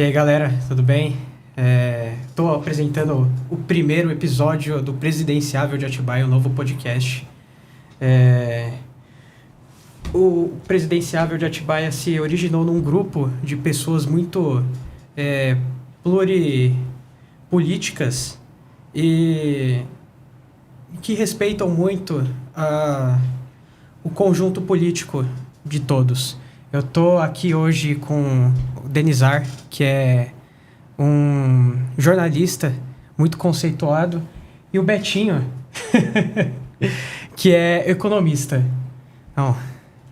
E aí, galera, tudo bem? Estou apresentando o primeiro episódio do Presidenciável de Atibaia, um novo podcast. O Presidenciável de Atibaia se originou num grupo de pessoas muito pluripolíticas e que respeitam muito o conjunto político de todos. Eu estou aqui hoje com o Denizar, que é um jornalista muito conceituado, e o Betinho, que é economista. Então,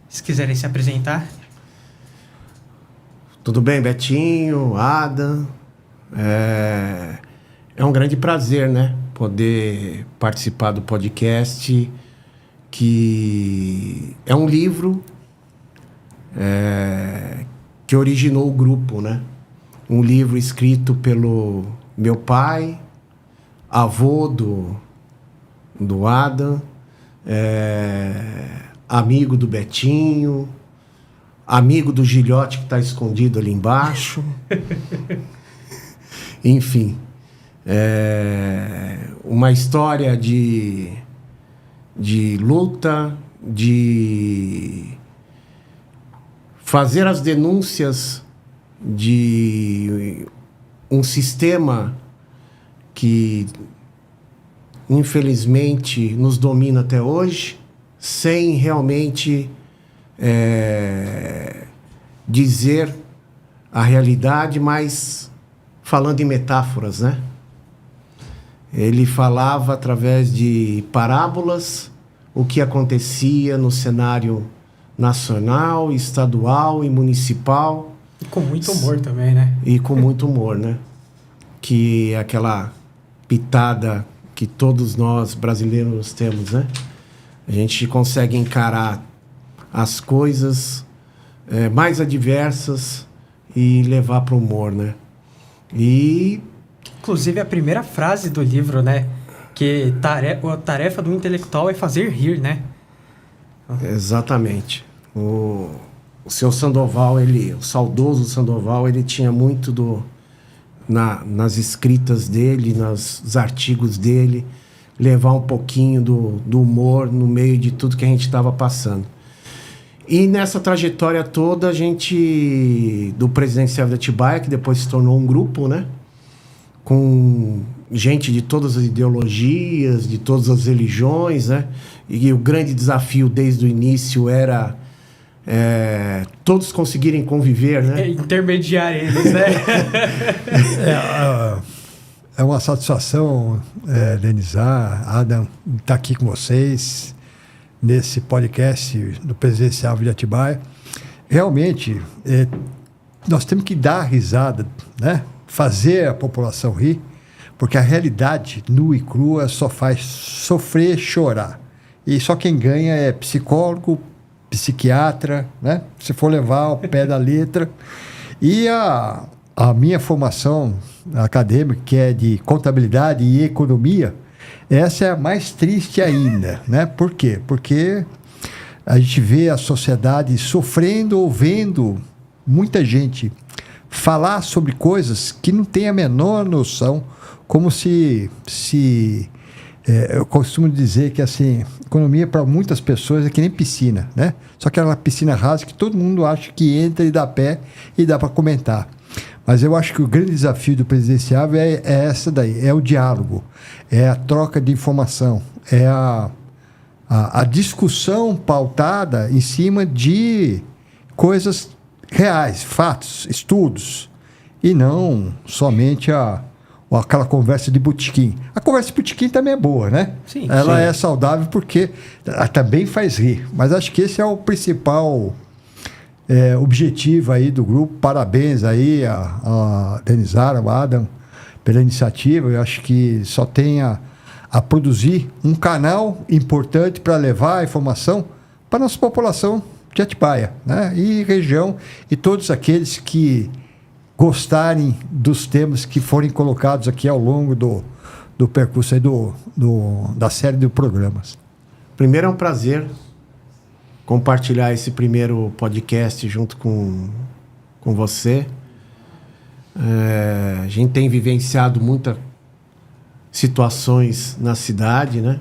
se quiserem se apresentar. Tudo bem, Betinho, Adam? É um grande prazer, né? Poder participar do podcast, que é um livro que originou o grupo, né? Um livro escrito pelo meu pai, avô do Adam, amigo do Betinho, amigo do Gilhote que está escondido ali embaixo. Enfim, uma história de luta, de fazer as denúncias de um sistema que infelizmente nos domina até hoje, sem realmente dizer a realidade, mas falando em metáforas, né? Ele falava através de parábolas o que acontecia no cenário nacional, estadual e municipal. E com muito humor também, né? E com muito humor, né? Que é aquela pitada que todos nós brasileiros temos, né? A gente consegue encarar as coisas mais adversas e levar para o humor, né? E... Inclusive, a primeira frase do livro, né? Que a tarefa do intelectual é fazer rir, né? Exatamente. O seu Sandoval, o saudoso Sandoval, ele tinha muito nas escritas dele, nos artigos dele, levar um pouquinho do humor no meio de tudo que a gente estava passando. E nessa trajetória toda, a gente, do Presidenciável de Atibaia, que depois se tornou um grupo, né? Com gente de todas as ideologias, de todas as religiões, né? E o grande desafio desde o início era todos conseguirem conviver, né? Intermediar eles, né? É uma satisfação, Denizar, Adam, estar aqui com vocês nesse podcast do Presidenciável de Atibaia. Realmente, nós temos que dar risada, né? Fazer a população rir, porque a realidade nua e crua só faz sofrer, chorar. E só quem ganha é psicólogo, psiquiatra, né? Se for levar ao pé da letra. E a minha formação acadêmica, que é de contabilidade e economia, essa é a mais triste ainda, né? Por quê? Porque a gente vê a sociedade sofrendo ou vendo muita gente falar sobre coisas que não tem a menor noção, como eu costumo dizer que assim, economia para muitas pessoas é que nem piscina, né? Só que é uma piscina rasa que todo mundo acha que entra e dá pé e dá para comentar. Mas eu acho que o grande desafio do Presidenciável é essa daí, é o diálogo, é a troca de informação, é a discussão pautada em cima de coisas reais, fatos, estudos, e não somente aquela conversa de botequim. A conversa de botequim também é boa, né? Sim. Ela sim. é saudável porque ela também faz rir. Mas acho que esse é o principal objetivo aí do grupo. Parabéns aí a Denizar, ao Adam, pela iniciativa. Eu acho que só tem a produzir um canal importante para levar a informação para a nossa população de Atibaia, né? E região, e todos aqueles que gostarem dos temas que forem colocados aqui ao longo do percurso aí da série de programas. Primeiro é um prazer compartilhar esse primeiro podcast junto com você. A gente tem vivenciado muitas situações na cidade, né?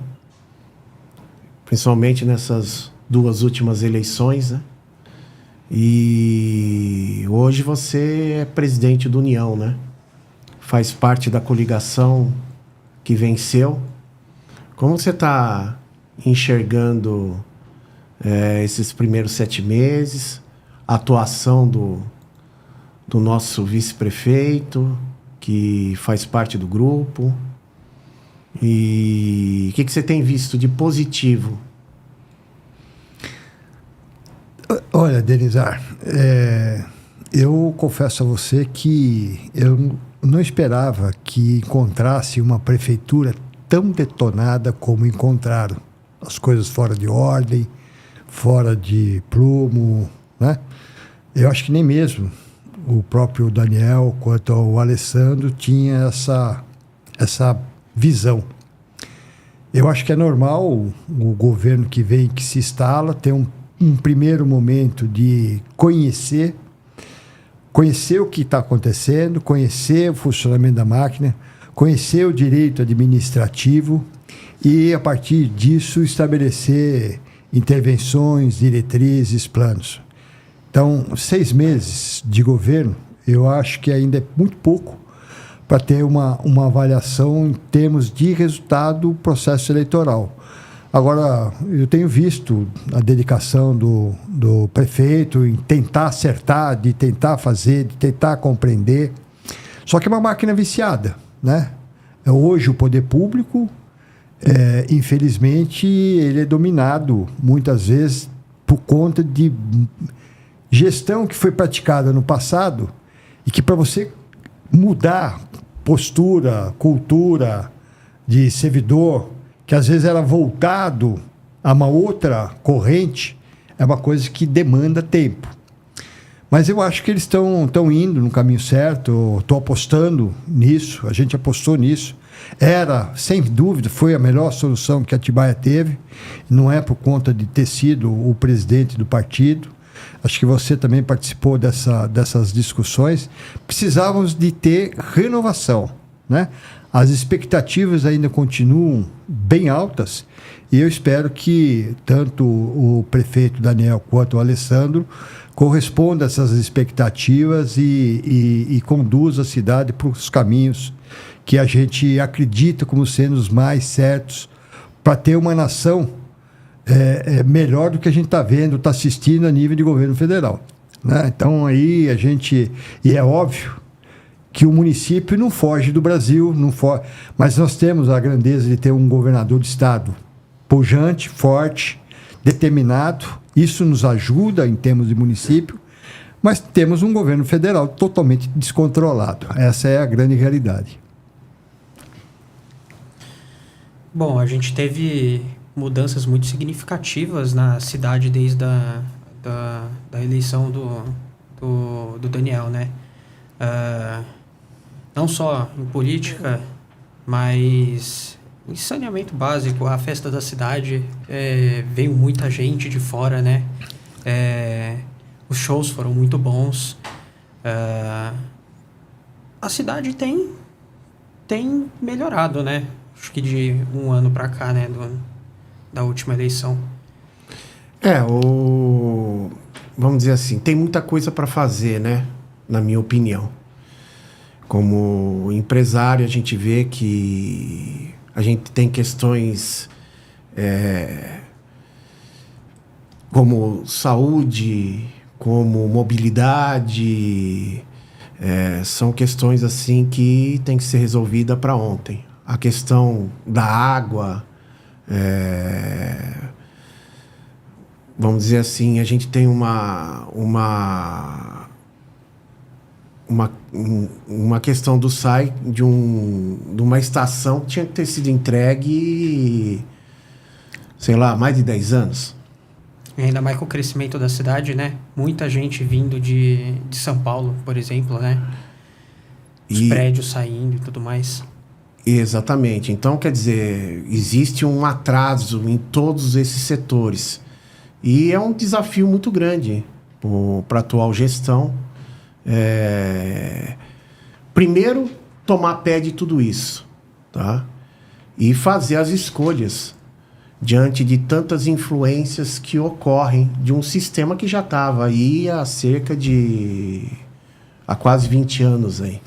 Principalmente nessas 2 últimas eleições, né? E hoje você é presidente do União, né? Faz parte da coligação que venceu. Como você está enxergando esses primeiros 7 meses, a atuação do nosso vice-prefeito, que faz parte do grupo? E o que você tem visto de positivo? Olha, Denizar, eu confesso a você que eu não esperava que encontrasse uma prefeitura tão detonada como encontraram. As coisas fora de ordem, fora de prumo, né? Eu acho que nem mesmo o próprio Daniel quanto o Alessandro tinha essa visão. Eu acho que é normal o governo que vem, que se instala, ter um primeiro momento de conhecer o que está acontecendo, conhecer o funcionamento da máquina, conhecer o direito administrativo e, a partir disso, estabelecer intervenções, diretrizes, planos. Então, 6 meses de governo, eu acho que ainda é muito pouco para ter uma avaliação em termos de resultado do processo eleitoral. Agora, eu tenho visto a dedicação do prefeito em tentar acertar, de tentar fazer, de tentar compreender. Só que é uma máquina viciada, né? Hoje o poder público, infelizmente, ele é dominado muitas vezes por conta de gestão que foi praticada no passado e que, para você mudar postura, cultura de servidor, que às vezes era voltado a uma outra corrente, é uma coisa que demanda tempo. Mas eu acho que eles estão indo no caminho certo, estou apostando nisso, a gente apostou nisso. Era, sem dúvida, foi a melhor solução que Atibaia teve, não é por conta de ter sido o presidente do partido. Acho que você também participou dessas discussões. Precisávamos de ter renovação, né? As expectativas ainda continuam bem altas e eu espero que tanto o prefeito Daniel quanto o Alessandro correspondam a essas expectativas e conduzam a cidade para os caminhos que a gente acredita como sendo os mais certos para ter uma nação melhor do que a gente está vendo, está assistindo a nível de governo federal, né? Então aí e é óbvio que o município não foge do Brasil, mas nós temos a grandeza de ter um governador de estado pujante, forte, determinado. Isso nos ajuda em termos de município, mas temos um governo federal totalmente descontrolado. Essa é a grande realidade. Bom, a gente teve mudanças muito significativas na cidade desde da eleição do Daniel, né? Não só em política, mas em saneamento básico. A festa da cidade, veio muita gente de fora, né? Os shows foram muito bons. A cidade tem melhorado, né? Acho que de um ano para cá, né? Da última eleição. Vamos dizer assim, tem muita coisa para fazer, né? Na minha opinião. Como empresário, a gente vê que a gente tem questões como saúde, como mobilidade, são questões assim que tem que ser resolvida para ontem. A questão da água, vamos dizer assim, a gente tem uma questão do SAI de uma estação que tinha que ter sido entregue, sei lá, mais de 10 anos. E ainda mais com o crescimento da cidade, né? Muita gente vindo de São Paulo, por exemplo, né? Os prédios saindo e tudo mais. Exatamente. Então, quer dizer, existe um atraso em todos esses setores. E é um desafio muito grande para a atual gestão. primeiro, tomar pé de tudo isso, tá? E fazer as escolhas diante de tantas influências que ocorrem de um sistema que já estava aí há quase 20 anos aí.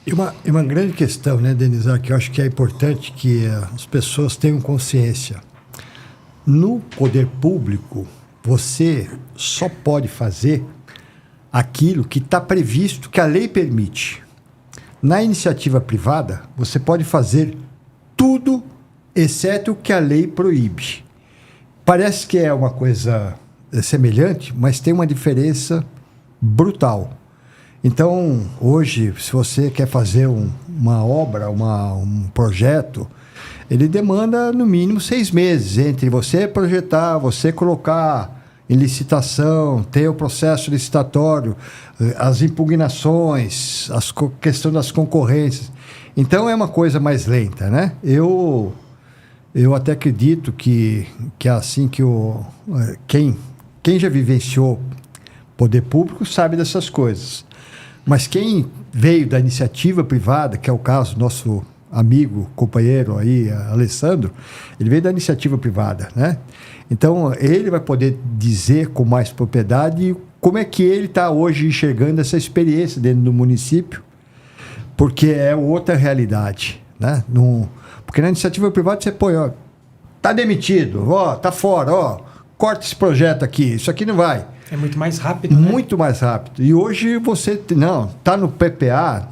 E uma grande questão, né, Denizar, que eu acho que é importante que as pessoas tenham consciência. No poder público, você só pode fazer aquilo que está previsto, que a lei permite. Na iniciativa privada, você pode fazer tudo, exceto o que a lei proíbe. Parece que é uma coisa semelhante, mas tem uma diferença brutal. Então, hoje, se você quer fazer uma obra, um projeto, ele demanda, no mínimo, 6 meses entre você projetar, você colocar em licitação, ter o processo licitatório, as impugnações, questão das concorrências. Então, é uma coisa mais lenta, né? Eu até acredito que é assim que quem já vivenciou poder público sabe dessas coisas. Mas quem veio da iniciativa privada, que é o caso do nosso amigo, companheiro aí, Alessandro, ele veio da iniciativa privada, né? Então, ele vai poder dizer com mais propriedade como é que ele está hoje enxergando essa experiência dentro do município, porque é outra realidade, né? Porque na iniciativa privada você põe, ó, tá demitido, ó, tá fora, ó, corta esse projeto aqui, isso aqui não vai. É muito mais rápido, né? Muito mais rápido. E hoje você, tá no PPA,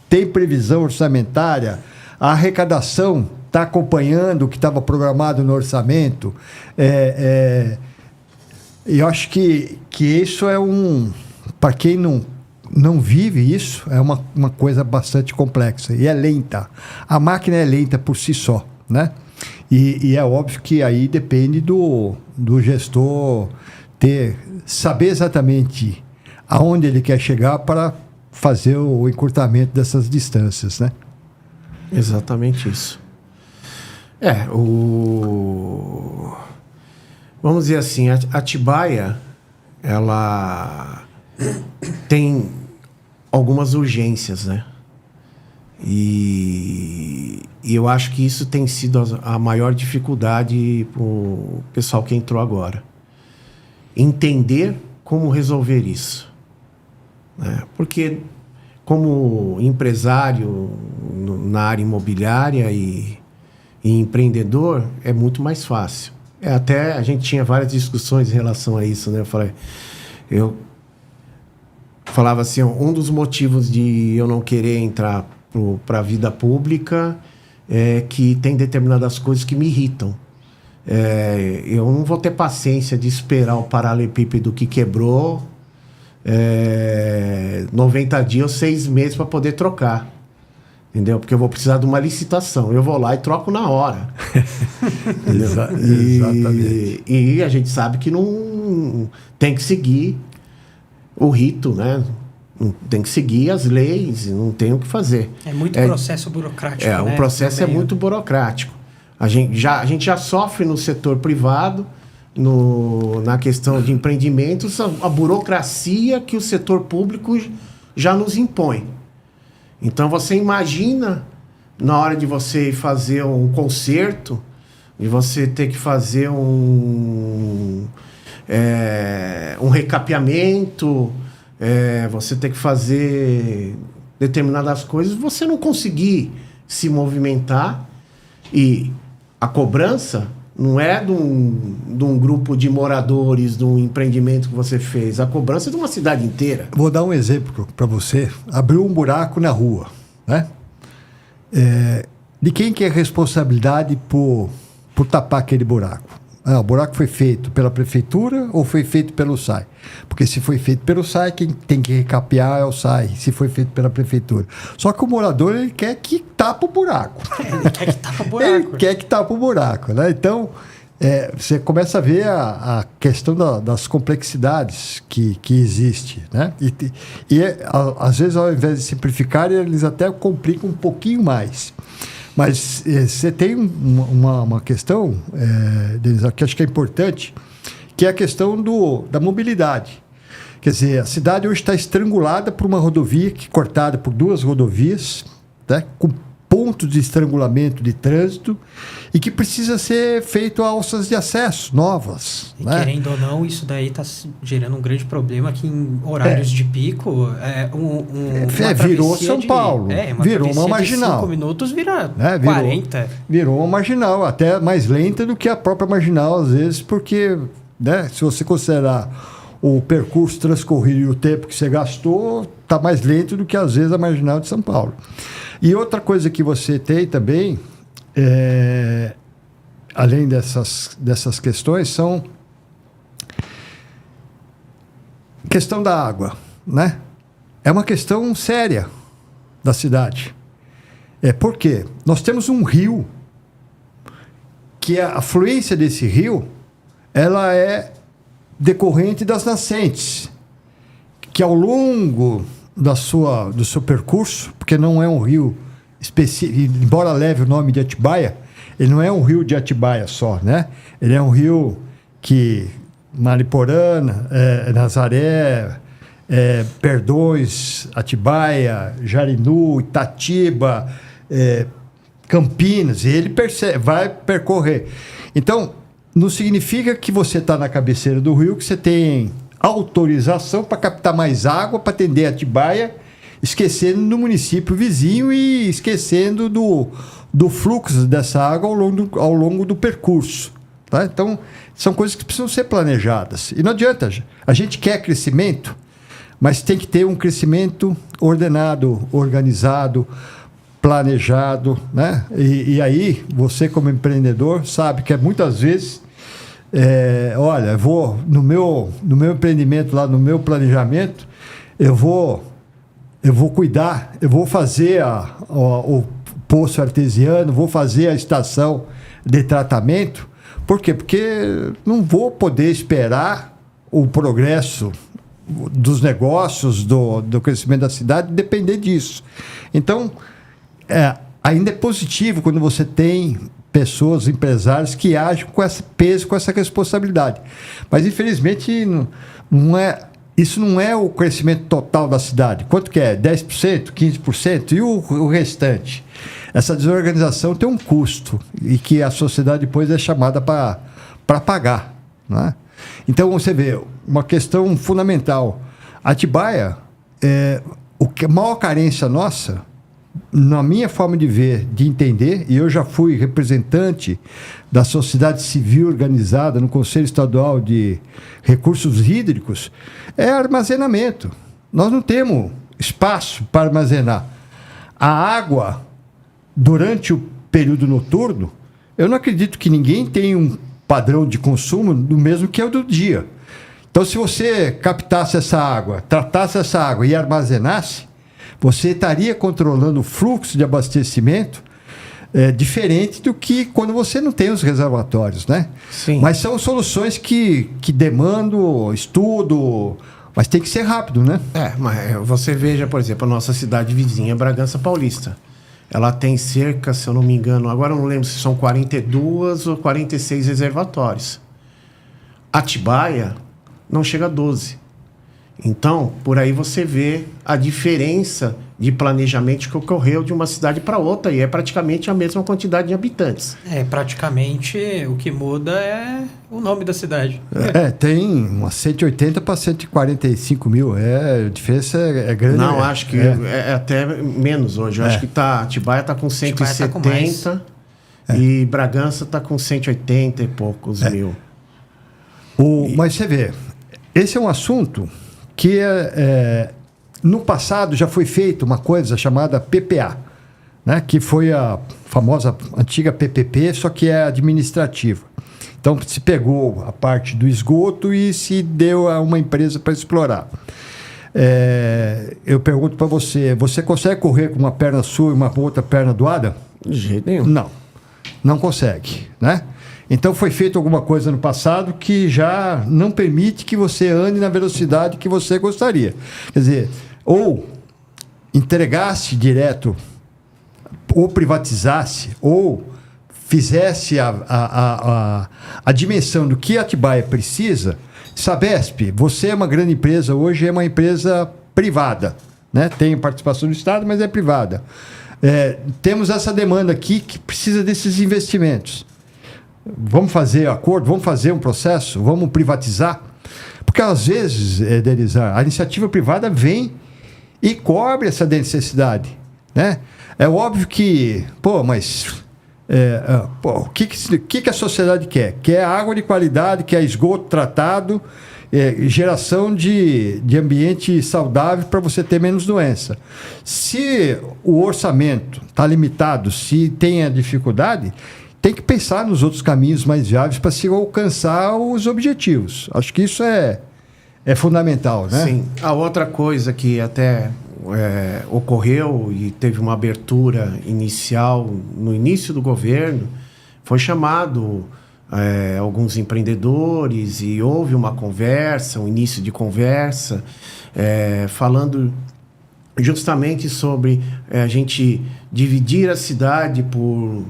tem previsão orçamentária, a arrecadação está acompanhando o que estava programado no orçamento. Eu acho que isso é para quem não vive isso, é uma coisa bastante complexa e é lenta. A máquina é lenta por si só, né? E é óbvio que aí depende do gestor saber exatamente aonde ele quer chegar para fazer o encurtamento dessas distâncias, né? Exatamente isso. Vamos dizer assim, a Atibaia, ela tem algumas urgências, né? E eu acho que isso tem sido a maior dificuldade para o pessoal que entrou agora. Entender como resolver isso, né? Porque como empresário na área imobiliária e empreendedor é muito mais fácil. Até a gente tinha várias discussões em relação a isso, né? Eu falava assim, um dos motivos de eu não querer entrar para a vida pública é que tem determinadas coisas que me irritam. Eu não vou ter paciência de esperar o paralelepípedo que quebrou 90 dias ou 6 meses para poder trocar. Entendeu? Porque eu vou precisar de uma licitação. Eu vou lá e troco na hora. Exatamente. E a gente sabe que não tem que seguir o rito, né? Tem que seguir as leis, não tem o que fazer. É muito processo burocrático, né? O processo é muito burocrático. A gente já sofre no setor privado, na questão de empreendimentos, a burocracia que o setor público já nos impõe. Então, você imagina, na hora de você fazer um concerto, de você ter que fazer um recapeamento, você ter que fazer determinadas coisas, você não conseguir se movimentar. E a cobrança não é de um grupo de moradores, de um empreendimento que você fez. A cobrança é de uma cidade inteira. Vou dar um exemplo para você. Abriu um buraco na rua, né? De quem que é a responsabilidade por tapar aquele buraco? O buraco foi feito pela prefeitura ou foi feito pelo SAI? Porque se foi feito pelo SAI, quem tem que recapear é o SAI, se foi feito pela prefeitura. Só que o morador, ele quer que tapa o buraco. Ele quer que tapa o buraco. Ele quer que tapa o buraco, né? Então, você começa a ver a questão das complexidades que existe, né? Às vezes, ao invés de simplificar, eles até complicam um pouquinho mais. Mas você tem uma questão, Denise, que acho que é importante, que é a questão da mobilidade. Quer dizer, a cidade hoje está estrangulada por uma rodovia cortada por 2 rodovias, né, com pontos de estrangulamento de trânsito e que precisa ser feito alças de acesso novas. E né? querendo ou não, isso daí está gerando um grande problema que em horários de pico, uma virou travessia São Paulo, virou uma marginal. 5 minutos vira Né? 40. Virou uma marginal, até mais lenta do que a própria marginal, às vezes, porque, né, se você considerar o percurso transcorrido e o tempo que você gastou, está mais lento do que, às vezes, a marginal de São Paulo. E outra coisa que você tem também, além dessas questões, são questão da água, né? É uma questão séria da cidade. Por quê? Nós temos um rio que a fluência desse rio ela é decorrente das nascentes, que ao longo do seu percurso, porque não é um rio específico, embora leve o nome de Atibaia, ele não é um rio de Atibaia só, né? Ele é um rio que Mariporã, Nazaré, Perdões, Atibaia, Jarinu, Itatiba, Campinas, e ele vai percorrer. Então, não significa que você está na cabeceira do rio, que você tem autorização para captar mais água para atender Atibaia, esquecendo do município vizinho e esquecendo do fluxo dessa água ao longo do percurso. Tá? Então, são coisas que precisam ser planejadas. E não adianta, a gente quer crescimento, mas tem que ter um crescimento ordenado, organizado, planejado, né? E aí, você como empreendedor sabe que muitas vezes, olha, eu vou no meu empreendimento lá, no meu planejamento, eu vou cuidar, eu vou fazer o poço artesiano, vou fazer a estação de tratamento. Por quê? Porque não vou poder esperar o progresso dos negócios, do crescimento da cidade, depender disso. Então, ainda é positivo quando você tem pessoas, empresários que agem com esse peso, com essa responsabilidade. Mas, infelizmente, isso não é o crescimento total da cidade. Quanto que é? 10%, 15%? E o restante? Essa desorganização tem um custo e que a sociedade depois é chamada para pagar. Né? Então, você vê, uma questão fundamental. Atibaia, a maior carência nossa, na minha forma de ver, de entender, e eu já fui representante da sociedade civil organizada no Conselho Estadual de Recursos Hídricos, é armazenamento. Nós não temos espaço para armazenar. A água, durante o período noturno, eu não acredito que ninguém tenha um padrão de consumo do mesmo que é o do dia. Então, se você captasse essa água, tratasse essa água e armazenasse, você estaria controlando o fluxo de abastecimento diferente do que quando você não tem os reservatórios, né? Sim. Mas são soluções que demandam estudo, mas tem que ser rápido, né? Mas você veja, por exemplo, a nossa cidade vizinha, Bragança Paulista. Ela tem cerca, se eu não me engano, agora eu não lembro se são 42 ou 46 reservatórios. Atibaia não chega a 12. Então, por aí você vê a diferença de planejamento que ocorreu de uma cidade para outra, e é praticamente a mesma quantidade de habitantes. Praticamente o que muda é o nome da cidade. Tem umas 180 para 145 mil. A diferença é grande. Não, acho que é até menos hoje. Eu acho que Atibaia está com 170 e Bragança está com 180 e poucos mil. Mas você vê, esse é um assunto que no passado já foi feita uma coisa chamada PPA, né? Que foi a famosa antiga PPP, só que é administrativa. Então, se pegou a parte do esgoto e se deu a uma empresa para explorar. Eu pergunto para você, você consegue correr com uma perna sua e uma outra perna doada? De jeito nenhum. Não consegue, né? Então, foi feito alguma coisa no passado que já não permite que você ande na velocidade que você gostaria. Quer dizer, ou entregasse direto, ou privatizasse, ou fizesse a dimensão do que Atibaia precisa, Sabesp, você é uma grande empresa hoje, é uma empresa privada, né? Tem participação do Estado, mas é privada. Temos essa demanda aqui que precisa desses investimentos. Vamos fazer acordo, vamos fazer um processo, vamos privatizar. Porque às vezes, Denizar, a iniciativa privada vem e cobre essa necessidade, né? É óbvio que, o que a sociedade quer? Quer água de qualidade, quer esgoto tratado, geração de ambiente saudável para você ter menos doença. Se o orçamento está limitado, se tem a dificuldade, tem que pensar nos outros caminhos mais viáveis para se alcançar os objetivos. Acho que isso é fundamental, né? Sim. A outra coisa que até ocorreu e teve uma abertura inicial no início do governo, foi chamado alguns empreendedores e houve uma conversa, um início de conversa, falando justamente sobre a gente dividir a cidade por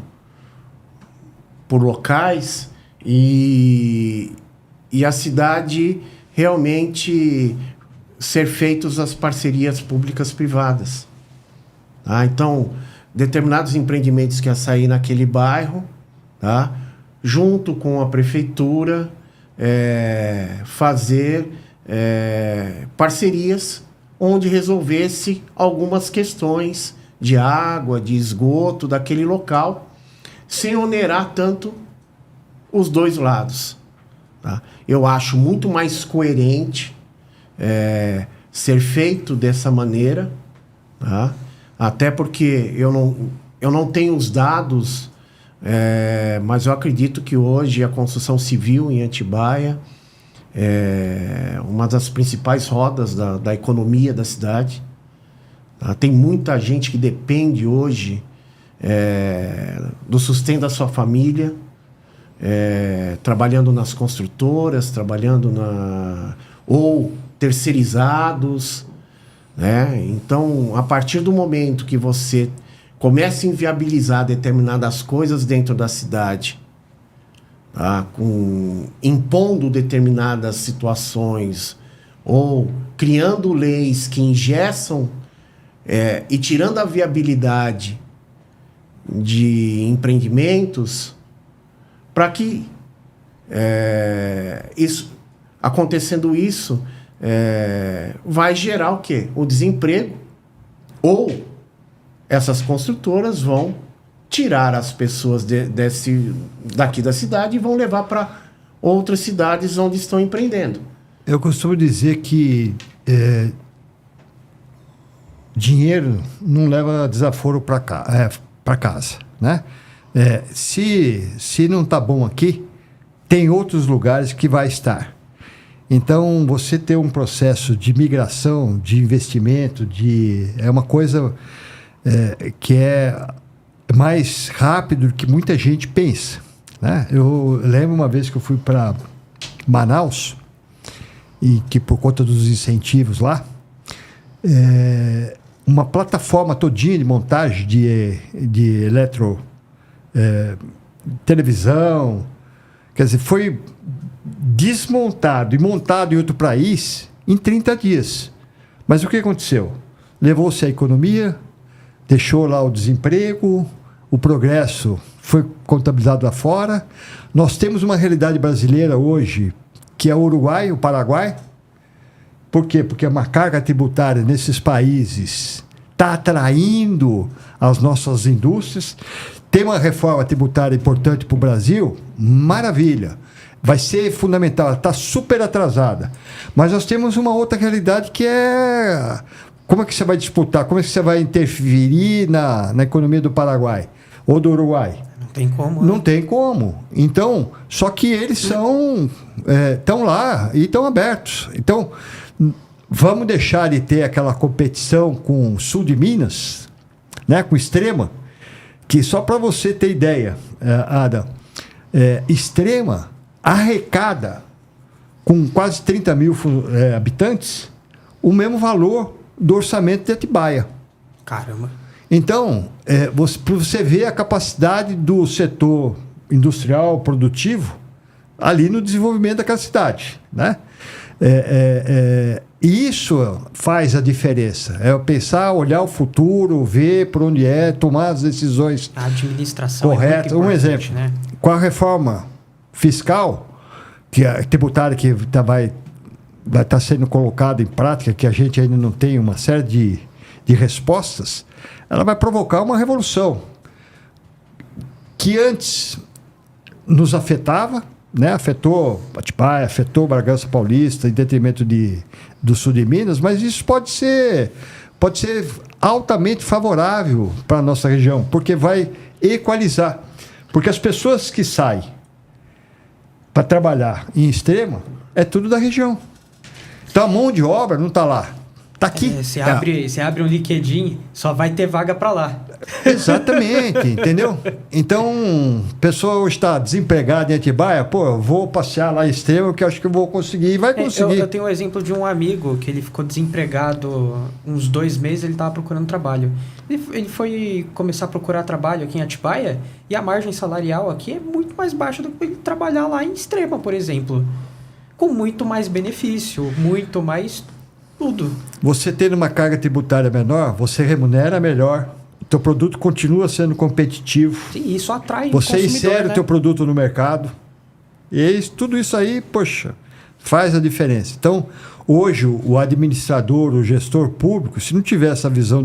locais e a cidade realmente ser feitas as parcerias públicas-privadas. Tá? Então, determinados empreendimentos que iam sair naquele bairro, tá? Junto com a prefeitura, fazer parcerias onde resolvesse algumas questões de água, de esgoto daquele local, sem onerar tanto os dois lados. Tá? Eu acho muito mais coerente ser feito dessa maneira, tá? Até porque eu não tenho os dados, mas eu acredito que hoje a construção civil em Atibaia é uma das principais rodas da economia da cidade. Tá? Tem muita gente que depende hoje do sustento da sua família, trabalhando nas construtoras, trabalhando ou terceirizados, né? Então, a partir do momento que você começa a inviabilizar determinadas coisas dentro da cidade, tá? Impondo determinadas situações ou criando leis que engessam e tirando a viabilidade de empreendimentos, para que acontecendo isso, vai gerar o quê? O desemprego, ou essas construtoras vão tirar as pessoas daqui da cidade e vão levar para outras cidades onde estão empreendendo. Eu costumo dizer que dinheiro não leva desaforo para casa, né? Se não está bom aqui, tem outros lugares que vai estar. Então, você ter um processo de migração, de investimento, é uma coisa que é mais rápido do que muita gente pensa, né? Eu lembro uma vez que eu fui para Manaus, e que por conta dos incentivos lá, uma plataforma todinha de montagem de televisão, quer dizer, foi desmontado e montado em outro país em 30 dias. Mas o que aconteceu? Levou-se a economia, deixou lá o desemprego, o progresso foi contabilizado lá fora. Nós temos uma realidade brasileira hoje, que é o Uruguai, o Paraguai. Por quê? Porque uma carga tributária nesses países está atraindo as nossas indústrias. Tem uma reforma tributária importante para o Brasil? Maravilha. Vai ser fundamental. Ela está super atrasada. Mas nós temos uma outra realidade que é... Como é que você vai disputar? Como é que você vai interferir na economia do Paraguai ou do Uruguai? Não tem como. Não tem como. Então, só que eles estão lá e estão abertos. Então, vamos deixar de ter aquela competição com o sul de Minas, né, com Extrema, que só para você ter ideia, Adam, Extrema arrecada com quase 30 mil habitantes o mesmo valor do orçamento de Atibaia. Caramba. Então, você vê a capacidade do setor industrial, produtivo, ali no desenvolvimento daquela cidade, né? E isso faz a diferença. É pensar, olhar o futuro, ver por onde tomar as decisões A administração corretas. é muito importante, exemplo, né? com a reforma fiscal, que a tributária que vai estar sendo colocada em prática, que a gente ainda não tem uma série de respostas, ela vai provocar uma revolução que antes nos afetava, né? Afetou Atibaia, afetou Bragança Paulista, em detrimento do sul de Minas, mas isso pode ser altamente favorável para a nossa região, porque vai equalizar. Porque as pessoas que saem para trabalhar em Extrema é tudo da região. Então a mão de obra não está lá. Está aqui. Você abre um LinkedIn, só vai ter vaga para lá. Exatamente, entendeu? Então, a pessoa está desempregada em Atibaia, eu vou passear lá em Extrema, que eu acho que eu vou conseguir, e vai conseguir. Eu tenho um exemplo de um amigo que ele ficou desempregado uns 2 meses, ele estava procurando trabalho. Ele foi começar a procurar trabalho aqui em Atibaia, e a margem salarial aqui é muito mais baixa do que ele trabalhar lá em Extrema, por exemplo. Com muito mais benefício, muito mais tudo. Você tendo uma carga tributária menor, você remunera melhor. O teu produto continua sendo competitivo. Sim, isso atrai o Você consumidor, insere né? o teu produto no mercado. E tudo isso aí, faz a diferença. Então, hoje, o administrador, o gestor público, se não tiver essa visão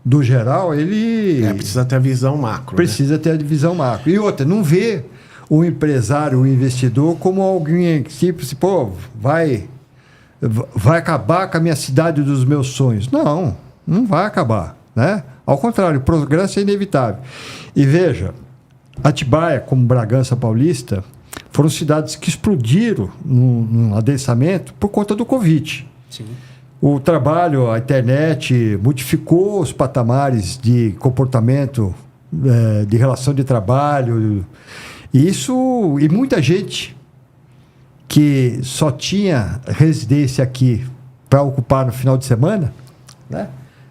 do geral, ele... Precisa ter a visão macro. Precisa ter a visão macro. E outra, não vê o empresário, o investidor, como alguém que, vai acabar com a minha cidade dos meus sonhos. Não vai acabar, né? Ao contrário, o progresso é inevitável. E veja, Atibaia, como Bragança Paulista, foram cidades que explodiram no adensamento por conta do Covid. Sim. O trabalho, a internet, modificou os patamares de comportamento, de relação de trabalho. E muita gente que só tinha residência aqui para ocupar no final de semana, né?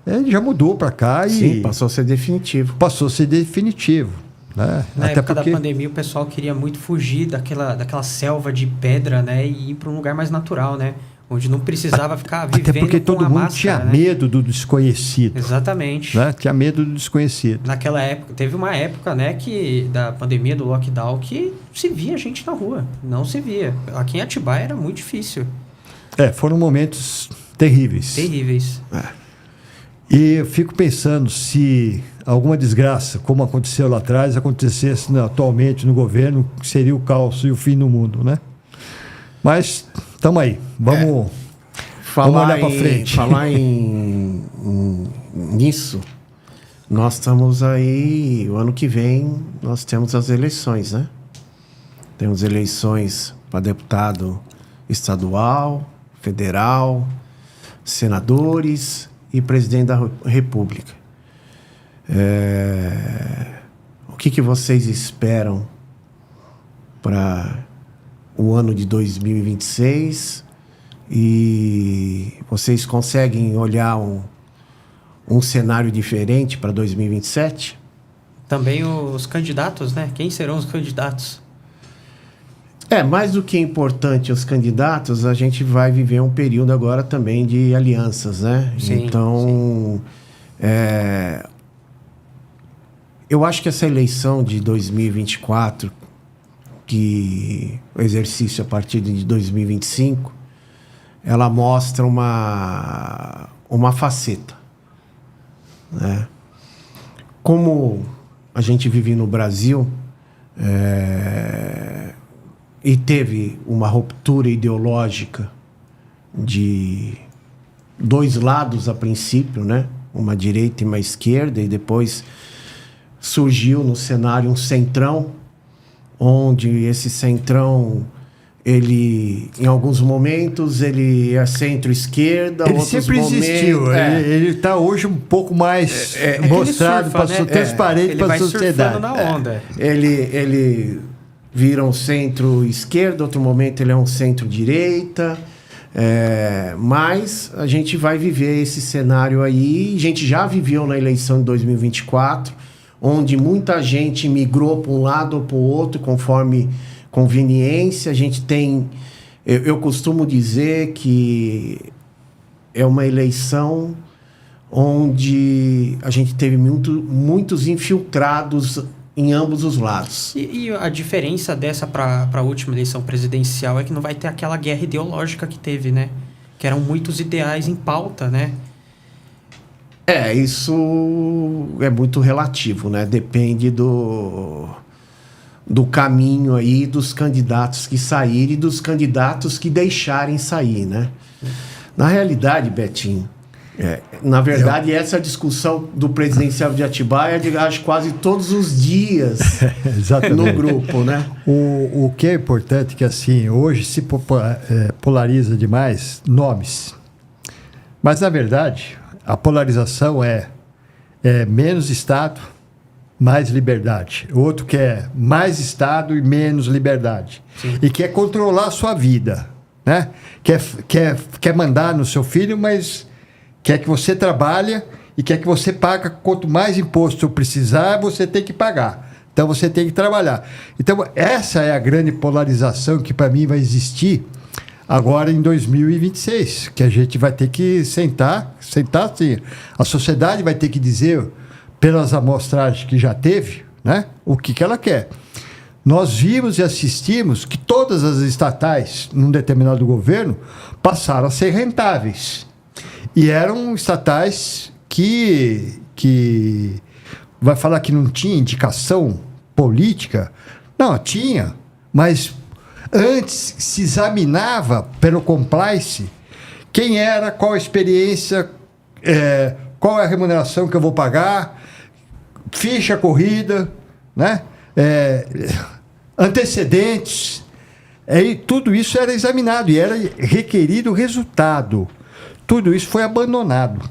Ele já mudou para cá. Sim, passou a ser definitivo. Né? Na época da pandemia, o pessoal queria muito fugir daquela selva de pedra, né? E ir para um lugar mais natural, né? Onde não precisava ficar vivendo até porque todo com a mundo máscara, tinha né? medo do desconhecido. Exatamente. Né? Tinha medo do desconhecido. Naquela época, teve uma época, né, da pandemia, do lockdown, que se via gente na rua. Não se via. Aqui em Atibaia era muito difícil. Foram momentos terríveis. Terríveis. E eu fico pensando se alguma desgraça, como aconteceu lá atrás, acontecesse atualmente no governo, seria o caos e o fim do mundo, né? Mas estamos aí. Vamos olhar para frente. Falar nisso, nós estamos aí, o ano que vem, nós temos as eleições, né? Temos eleições para deputado estadual, federal, senadores e presidente da República. O que vocês esperam para o ano de 2026? E vocês conseguem olhar um cenário diferente para 2027? Também os candidatos, né? Quem serão os candidatos? Mais do que importante os candidatos, a gente vai viver um período agora também de alianças, né? Sim, então, eu acho que essa eleição de 2024, que o exercício a partir de 2025, ela mostra uma faceta, né? Como a gente vive no Brasil, e teve uma ruptura ideológica de 2 lados a princípio, né? Uma direita e uma esquerda, e depois surgiu no cenário um centrão, onde esse centrão, ele, em alguns momentos, ele é centro-esquerda, ele outros sempre momentos... existiu. Ele está hoje um pouco mais mostrado, transparente para a sociedade. Ele vai surfando na onda. Ele vira um centro-esquerda, outro momento ele é um centro-direita, mas a gente vai viver esse cenário aí. A gente já viveu na eleição de 2024, onde muita gente migrou para um lado ou para o outro, conforme conveniência. A gente tem Eu costumo dizer que é uma eleição onde a gente teve muitos infiltrados em ambos os lados. E a diferença dessa para a última eleição presidencial é que não vai ter aquela guerra ideológica que teve, né? Que eram muitos ideais em pauta, né? Isso é muito relativo, né? Depende do caminho aí dos candidatos que saírem e dos candidatos que deixarem sair, né? Na realidade, Betinho, na verdade, essa discussão do presidencial de Atibaia, eu acho quase todos os dias no grupo, né? O que é importante é que, assim, hoje se polariza demais nomes. Mas, na verdade, a polarização é menos Estado, mais liberdade. O outro quer mais Estado e menos liberdade. Sim. E quer controlar a sua vida, né? Quer mandar no seu filho, mas quer que você trabalhe e quer que você pague. Quanto mais imposto eu precisar, você tem que pagar. Então, você tem que trabalhar. Então, essa é a grande polarização que, para mim, vai existir agora em 2026, que a gente vai ter que sentar assim. A sociedade vai ter que dizer, pelas amostragens que já teve, né, o que ela quer. Nós vimos e assistimos que todas as estatais, num determinado governo, passaram a ser rentáveis. E eram estatais que vai falar que não tinha indicação política? Não, tinha, mas antes se examinava pelo compliance quem era, qual a experiência, qual é a remuneração que eu vou pagar, ficha corrida, né? Antecedentes, e tudo isso era examinado e era requerido resultado. Tudo isso foi abandonado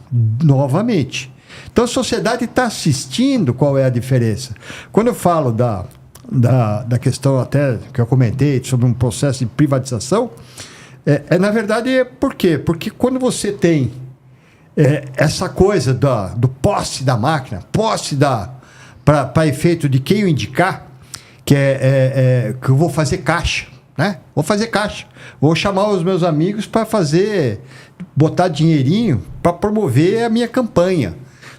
novamente. Então a sociedade está assistindo qual é a diferença. Quando eu falo da questão até que eu comentei sobre um processo de privatização, na verdade, por quê? Porque quando você tem essa coisa do posse da máquina, para efeito de quem eu indicar, que eu vou fazer caixa, né? Vou fazer caixa. Vou chamar os meus amigos para botar dinheirinho para promover a minha campanha,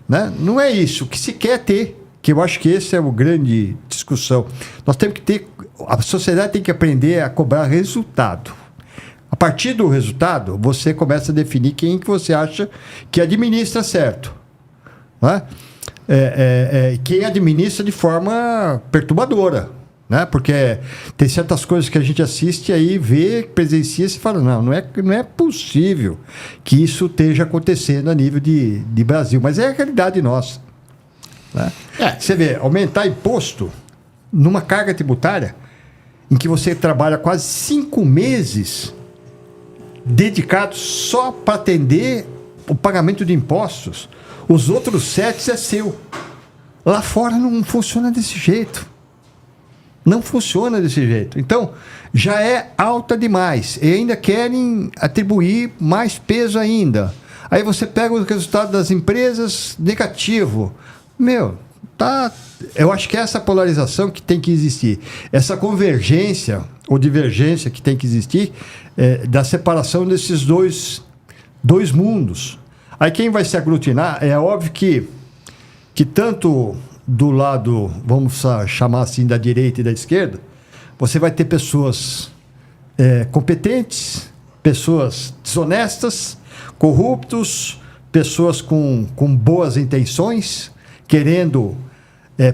né? Não é isso que se quer ter, que eu acho que esse é o grande discussão. Nós temos que ter, a sociedade tem que aprender a cobrar resultado. A partir do resultado, você começa a definir quem que você acha que administra certo, né? Quem administra de forma perturbadora, né? Porque tem certas coisas que a gente assiste aí, vê, presencia e se fala, não é possível que isso esteja acontecendo a nível de Brasil, mas é a realidade nossa, né? Você vê, aumentar imposto numa carga tributária em que você trabalha quase 5 meses dedicados só para atender o pagamento de impostos, os outros 7 é seu. Lá fora não funciona desse jeito. Não funciona desse jeito. Então, já é alta demais. E ainda querem atribuir mais peso ainda. Aí você pega o resultado das empresas, negativo. Eu acho que é essa polarização que tem que existir. Essa convergência ou divergência que tem que existir da separação desses dois mundos. Aí quem vai se aglutinar, é óbvio que tanto do lado, vamos chamar assim, da direita e da esquerda, você vai ter pessoas competentes, pessoas desonestas, corruptos, pessoas com boas intenções,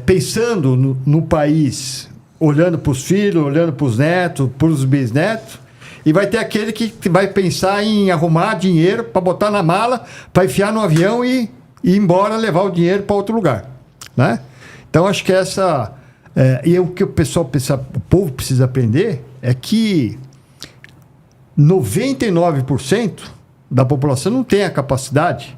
pensando no país, olhando para os filhos, olhando para os netos, para os bisnetos, e vai ter aquele que vai pensar em arrumar dinheiro para botar na mala, para enfiar no avião e ir embora, levar o dinheiro para outro lugar, né? Então, acho que e o que o povo precisa aprender é que 99% da população não tem a capacidade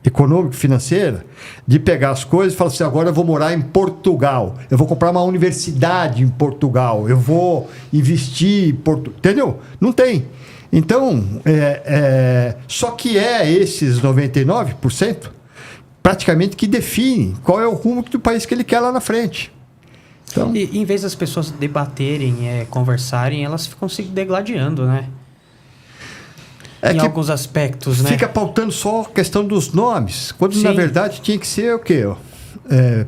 econômica e financeira de pegar as coisas e falar assim, agora eu vou morar em Portugal, eu vou comprar uma universidade em Portugal, eu vou investir em Portugal, entendeu? Não tem. Então, só que esses 99% praticamente que definem qual é o rumo do país que ele quer lá na frente. Então, E em vez das pessoas debaterem, conversarem, elas ficam se degladiando, né? Em que alguns aspectos, né? fica pautando só a questão dos nomes, quando na Sim. verdade tinha que ser o quê?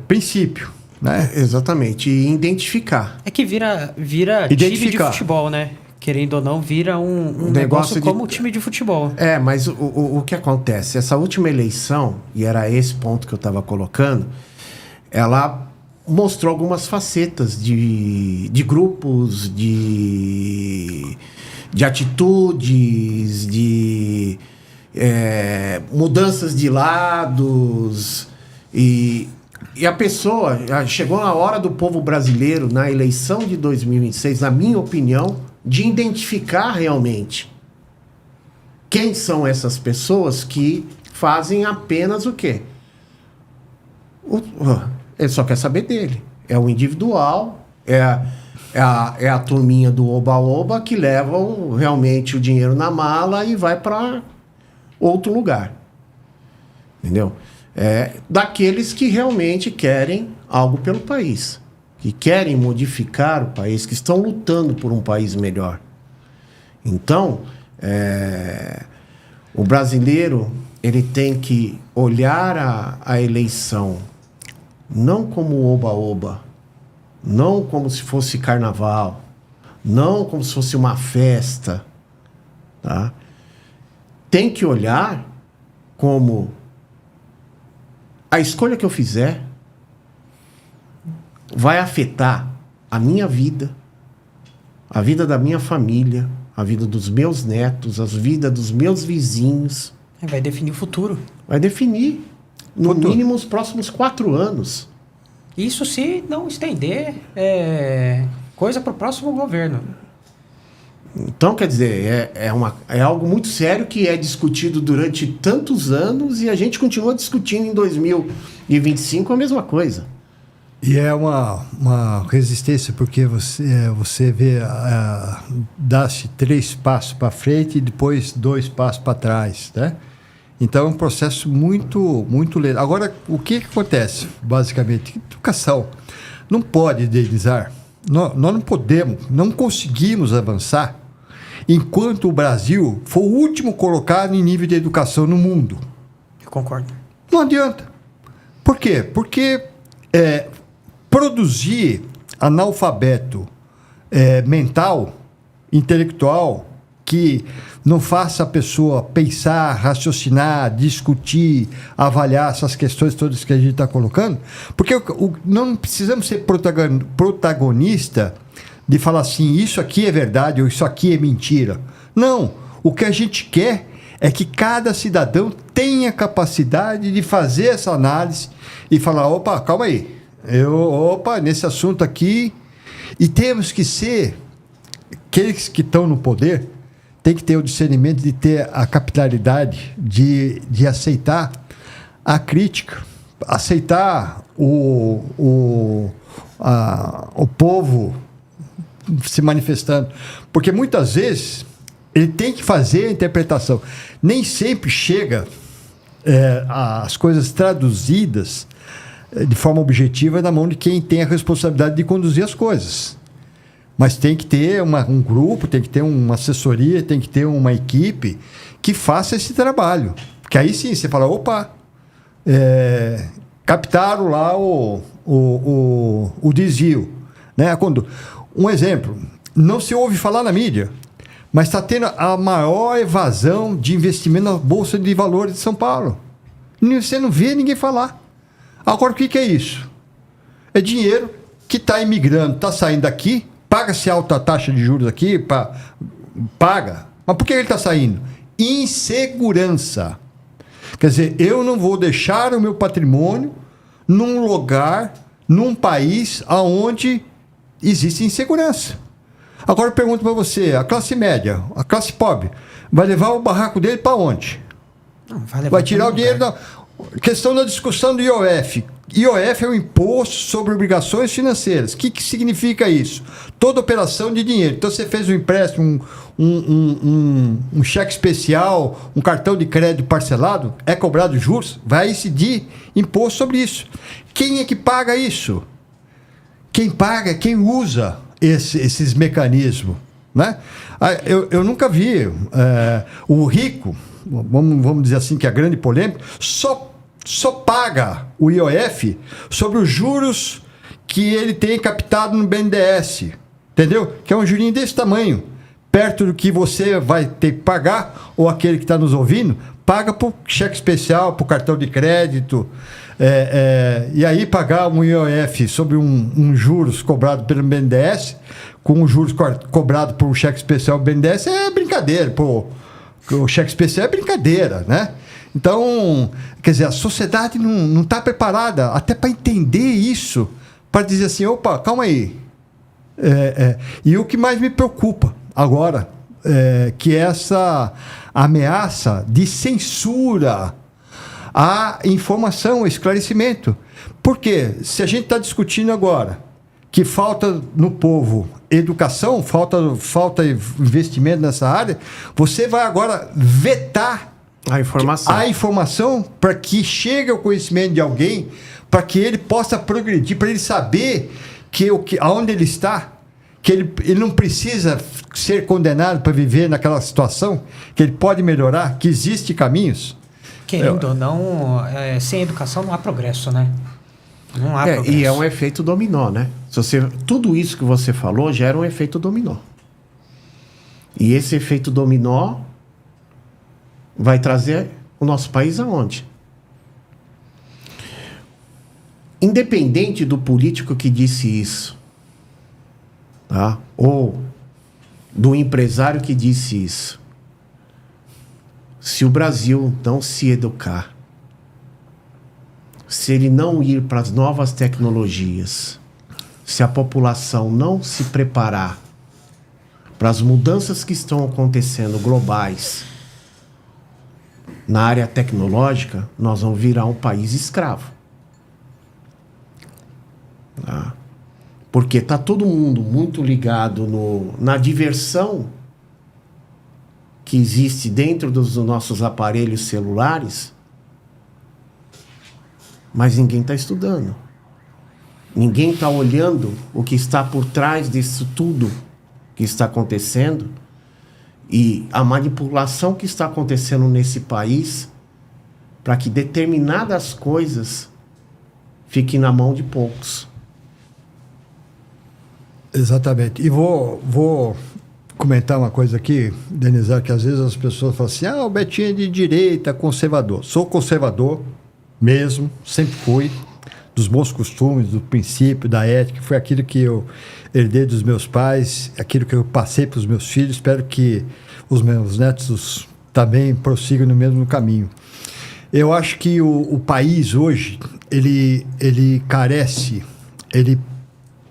Princípio, né? Exatamente. E identificar. É que vira time de Identificar. futebol, né? Querendo ou não, vira um negócio negócio de- como time de futebol. Mas o que acontece? Essa última eleição, e era esse ponto que eu estava colocando, ela mostrou algumas facetas de grupos, de atitudes, de mudanças de lados. E a pessoa, chegou na hora do povo brasileiro, na eleição de 2026, na minha opinião, de identificar realmente quem são essas pessoas que fazem apenas o quê? Ele só quer saber dele. É o individual, é a turminha do oba-oba que levam realmente o dinheiro na mala e vai para outro lugar. Entendeu? Daqueles que realmente querem algo pelo país, que querem modificar o país, que estão lutando por um país melhor. Então, o brasileiro ele tem que olhar a eleição não como oba-oba, não como se fosse carnaval, não como se fosse uma festa, tá? Tem que olhar como a escolha que eu fizer vai afetar a minha vida, a vida da minha família, a vida dos meus netos, a vida dos meus vizinhos. Vai definir o futuro. Vai definir, no Futuro. mínimo, os próximos 4 anos. Isso se não estender coisa para o próximo governo. Então, quer dizer, é algo muito sério que é discutido durante tantos anos e a gente continua discutindo em 2025 a mesma coisa. E é uma resistência, porque você vê, dá-se 3 passos para frente e depois 2 passos para trás, né? Então é um processo muito, muito lento. Agora, o que acontece, basicamente? Educação. Não pode idealizar. Nós não podemos, não conseguimos avançar enquanto o Brasil for o último colocado em nível de educação no mundo. Eu concordo. Não adianta. Por quê? Porque produzir analfabeto mental, intelectual, que não faça a pessoa pensar, raciocinar, discutir, avaliar essas questões todas que a gente está colocando, porque não precisamos ser protagonista de falar assim, isso aqui é verdade ou isso aqui é mentira. Não. O que a gente quer é que cada cidadão tenha capacidade de fazer essa análise e falar, opa, calma aí, nesse assunto aqui, e temos que ser, aqueles que estão no poder, tem que ter o discernimento de ter a capilaridade de aceitar a crítica, aceitar o povo se manifestando. Porque muitas vezes ele tem que fazer a interpretação. Nem sempre chega as coisas traduzidas de forma objetiva na mão de quem tem a responsabilidade de conduzir as coisas. Mas tem que ter um grupo, tem que ter uma assessoria, tem que ter uma equipe que faça esse trabalho. Porque aí sim, você fala, opa, captaram lá o desvio. Né? Um exemplo, não se ouve falar na mídia, mas está tendo a maior evasão de investimento na Bolsa de Valores de São Paulo. Você não vê ninguém falar. Agora, o que é isso? É dinheiro que está imigrando, está saindo daqui, paga-se alta taxa de juros aqui, paga. Mas por que ele está saindo? Insegurança. Quer dizer, eu não vou deixar o meu patrimônio num lugar, num país onde existe insegurança. Agora eu pergunto para você, a classe média, a classe pobre, vai levar o barraco dele para onde? Não, vai Vai tirar o dinheiro da... Questão da discussão do IOF. IOF é o Imposto sobre Obrigações Financeiras. O que significa isso? Toda operação de dinheiro. Então, você fez um empréstimo, um cheque especial, um cartão de crédito parcelado, é cobrado juros, vai incidir imposto sobre isso. Quem é que paga isso? quem paga é quem usa esses mecanismos, né? Eu nunca vi o rico, vamos dizer assim, que é a grande polêmica, só paga o IOF sobre os juros que ele tem captado no BNDES, entendeu? Que é um jurinho desse tamanho, perto do que você vai ter que pagar, ou aquele que está nos ouvindo, paga por cheque especial, por cartão de crédito, e aí pagar um IOF sobre um juros cobrado pelo BNDES, com os juros cobrado por um cheque especial do BNDES, é brincadeira, pô. O cheque especial é brincadeira, né? Então, quer dizer, a sociedade não está preparada até para entender isso, para dizer assim, opa, calma aí. E o que mais me preocupa agora, que é essa ameaça de censura à informação, ao esclarecimento. Porque se a gente está discutindo agora que falta no povo educação, falta investimento nessa área, você vai agora vetar a informação para que chegue ao conhecimento de alguém, para que ele possa progredir, para ele saber aonde ele está, que ele não precisa ser condenado para viver naquela situação, que ele pode melhorar, que existem caminhos. Querendo ou não, sem educação não há progresso, né? Não há progresso. E é um efeito dominó, né? Tudo isso que você falou gera um efeito dominó. E esse efeito dominó vai trazer o nosso país aonde? Independente do político que disse isso, tá? Ou do empresário que disse isso, se o Brasil não se educar, se ele não ir para as novas tecnologias, se a população não se preparar para as mudanças que estão acontecendo globais na área tecnológica, nós vamos virar um país escravo. Tá? Porque está todo mundo muito ligado na diversão que existe dentro dos nossos aparelhos celulares, mas ninguém está estudando. Ninguém está olhando o que está por trás disso tudo que está acontecendo e a manipulação que está acontecendo nesse país para que determinadas coisas fiquem na mão de poucos. Exatamente. E vou comentar uma coisa aqui, Denizar, que às vezes as pessoas falam assim, o Betinho é de direita, conservador. Sou conservador mesmo, sempre fui, dos bons costumes, do princípio, da ética, foi aquilo que eu herdei dos meus pais, aquilo que eu passei para os meus filhos, espero que os meus netos também prossigam no mesmo caminho. Eu acho que o país hoje, ele carece, ele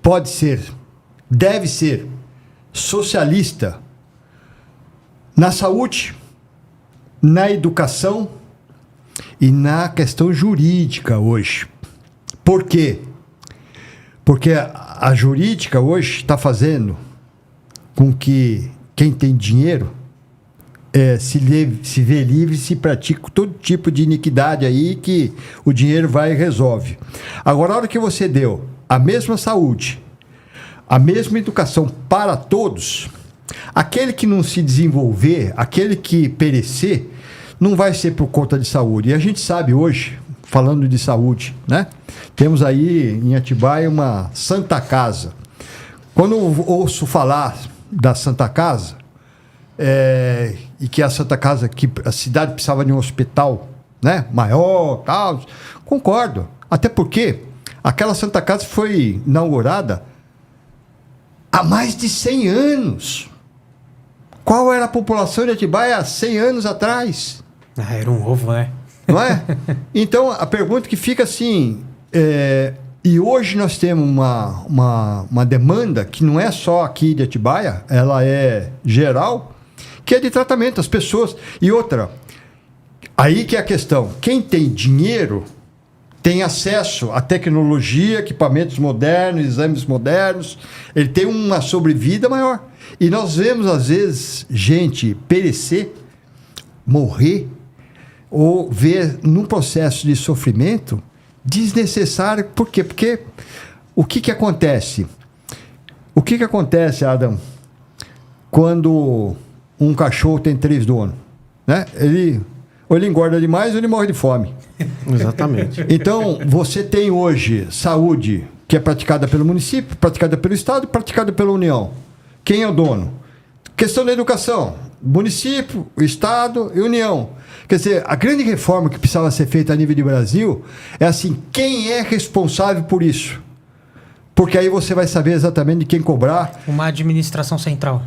pode ser, deve ser socialista na saúde, na educação e na questão jurídica hoje. Por quê? Porque a jurídica hoje está fazendo com que quem tem dinheiro se vê livre e se pratica todo tipo de iniquidade aí que o dinheiro vai e resolve. Agora, a hora que você deu a mesma saúde, a mesma educação para todos, aquele que não se desenvolver, aquele que perecer, não vai ser por conta de saúde. E a gente sabe hoje, falando de saúde, né? Temos aí em Atibaia uma Santa Casa. Quando eu ouço falar da Santa Casa, e que a Santa Casa, que a cidade precisava de um hospital, né, maior, tal, concordo. Até porque aquela Santa Casa foi inaugurada há mais de 100 anos. Qual era a população de Atibaia há 100 anos atrás? Era um ovo, né? Não é? Então, a pergunta que fica assim... e hoje nós temos uma demanda que não é só aqui de Atibaia, ela é geral, que é de tratamento. As pessoas... E outra, aí que é a questão. Quem tem dinheiro tem acesso à tecnologia, equipamentos modernos, exames modernos, ele tem uma sobrevida maior. E nós vemos, às vezes, gente perecer, morrer, ou ver num processo de sofrimento desnecessário. Por quê? Porque o que acontece? O que acontece, Adam, quando um cachorro tem 3 donos? Né? Ou ele engorda demais ou ele morre de fome. Exatamente. Então, você tem hoje saúde que é praticada pelo município, praticada pelo Estado e praticada pela União. Quem é o dono? Questão da educação. Município, Estado e União. Quer dizer, a grande reforma que precisava ser feita a nível de Brasil é assim, quem é responsável por isso? Porque aí você vai saber exatamente de quem cobrar. Uma administração central.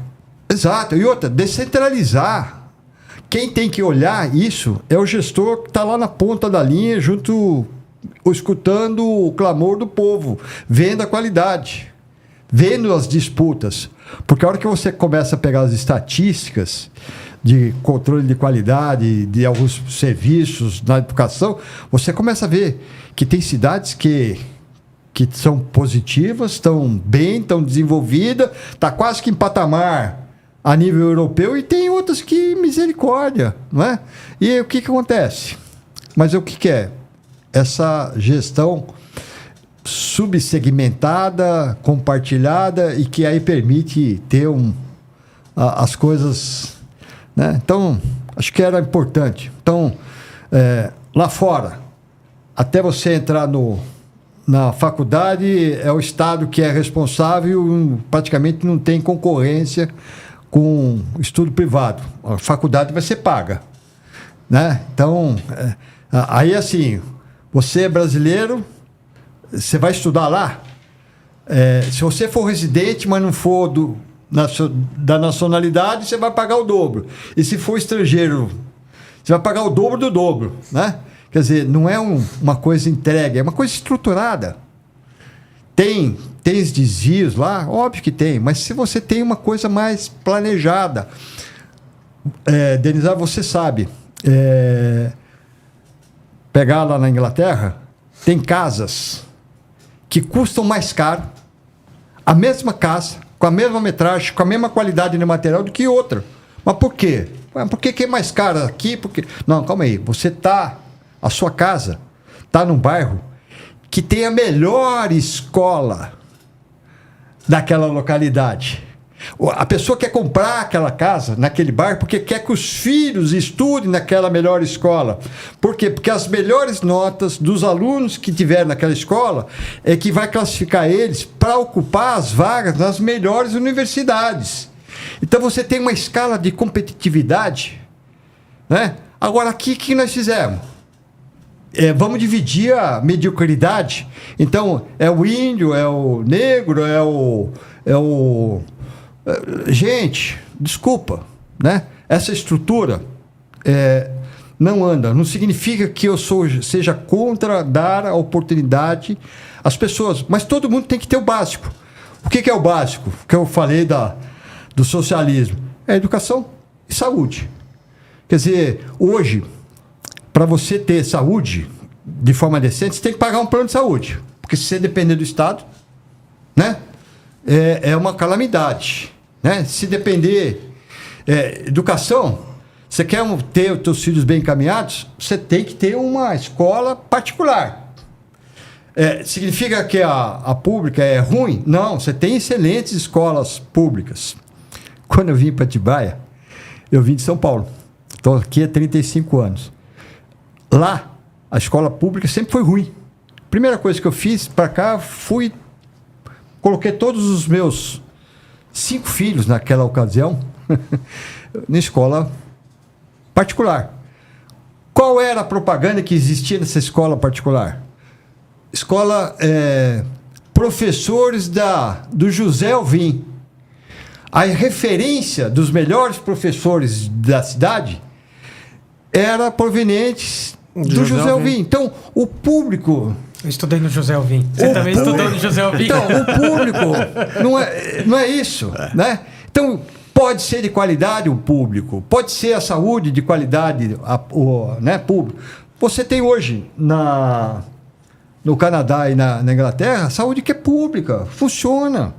Exato. E outra, descentralizar. Quem tem que olhar isso é o gestor que está lá na ponta da linha, escutando o clamor do povo, vendo a qualidade, vendo as disputas. Porque a hora que você começa a pegar as estatísticas de controle de qualidade de alguns serviços na educação, você começa a ver que tem cidades que são positivas, estão bem, estão desenvolvidas, está quase que em patamar a nível europeu, e tem outras que misericórdia, não é? E o que acontece? Mas o que é? Essa gestão subsegmentada, compartilhada, e que aí permite ter as coisas, né? Então, acho que era importante. Então, lá fora, até você entrar na faculdade, é o Estado que é responsável, praticamente não tem concorrência com estudo privado. A faculdade vai ser paga, né? Então, aí assim, você é brasileiro, você vai estudar lá, se você for residente, mas não for da nacionalidade, você vai pagar o dobro. E se for estrangeiro, você vai pagar o dobro do dobro, né? Quer dizer, não é uma coisa entregue, é uma coisa estruturada. Tem os desvios lá? Óbvio que tem, mas se você tem uma coisa mais planejada, Denizar, você sabe, pegar lá na Inglaterra, tem casas que custam mais caro, a mesma casa, com a mesma metragem, com a mesma qualidade de material do que outra. Mas por quê? Por que é mais caro aqui? Porque... Não, calma aí, a sua casa está num bairro que tem a melhor escola daquela localidade. A pessoa quer comprar aquela casa naquele bairro porque quer que os filhos estudem naquela melhor escola. Por quê? Porque as melhores notas dos alunos que tiver naquela escola é que vai classificar eles para ocupar as vagas nas melhores universidades. Então você tem uma escala de competitividade, né? Agora aqui, o que nós fizemos? Vamos dividir a mediocridade. Então, é o índio, é o negro, gente, desculpa, né? Essa estrutura não anda. Não significa que eu seja contra dar a oportunidade às pessoas, mas todo mundo tem que ter o básico. O que é o básico? Que eu falei do socialismo. É educação e saúde. Quer dizer, hoje, para você ter saúde de forma decente, você tem que pagar um plano de saúde. Porque se você depender do Estado, né, é uma calamidade. Né? Se depender... educação, você quer ter os seus filhos bem encaminhados, você tem que ter uma escola particular. Significa que a pública é ruim? Não, você tem excelentes escolas públicas. Quando eu vim para Atibaia, eu vim de São Paulo. Estou aqui há 35 anos. Lá, a escola pública sempre foi ruim. Primeira coisa que eu fiz para cá, coloquei todos os meus 5 filhos naquela ocasião na escola particular. Qual era a propaganda que existia nessa escola particular? Escola professores do José Alvim. A referência dos melhores professores da cidade era proveniente do José Alvim. Então, o público... Eu estudei no José Alvim. Você também estudou no José Alvim? Então, o público não é isso, né? Então, pode ser de qualidade o público, pode ser a saúde de qualidade, né, público. Você tem hoje no Canadá e na Inglaterra, saúde que é pública, funciona.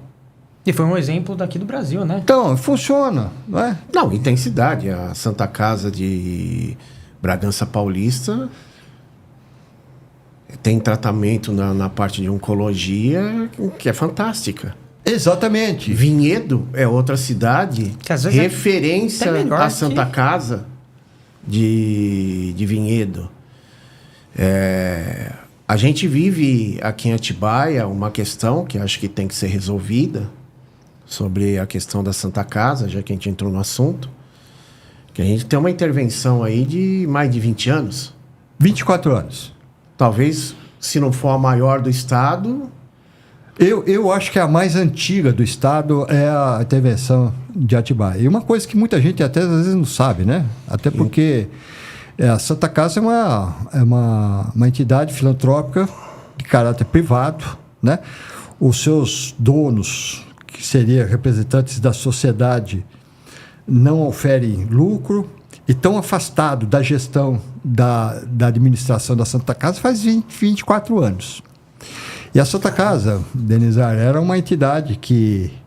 E foi um exemplo daqui do Brasil, né? Então, funciona, não é? Não, e tem cidade. A Santa Casa de Bragança Paulista Tem tratamento na parte de oncologia que é fantástica. Exatamente. Vinhedo é outra cidade, Que às vezes referência é até melhor à Santa Casa de Vinhedo. A gente vive aqui em Atibaia uma questão que acho que tem que ser resolvida sobre a questão da Santa Casa, já que a gente entrou no assunto, que a gente tem uma intervenção aí de mais de 20 anos. 24 anos. Talvez, se não for a maior do estado... Eu acho que a mais antiga do estado é a intervenção de Atibaia. E uma coisa que muita gente até às vezes não sabe, né? Até porque a Santa Casa é uma entidade filantrópica de caráter privado, né? Os seus donos, que seriam representantes da sociedade, não oferem lucro e estão afastados da gestão da administração da Santa Casa faz 24 anos. E a Santa Casa, Denizar, era uma entidade que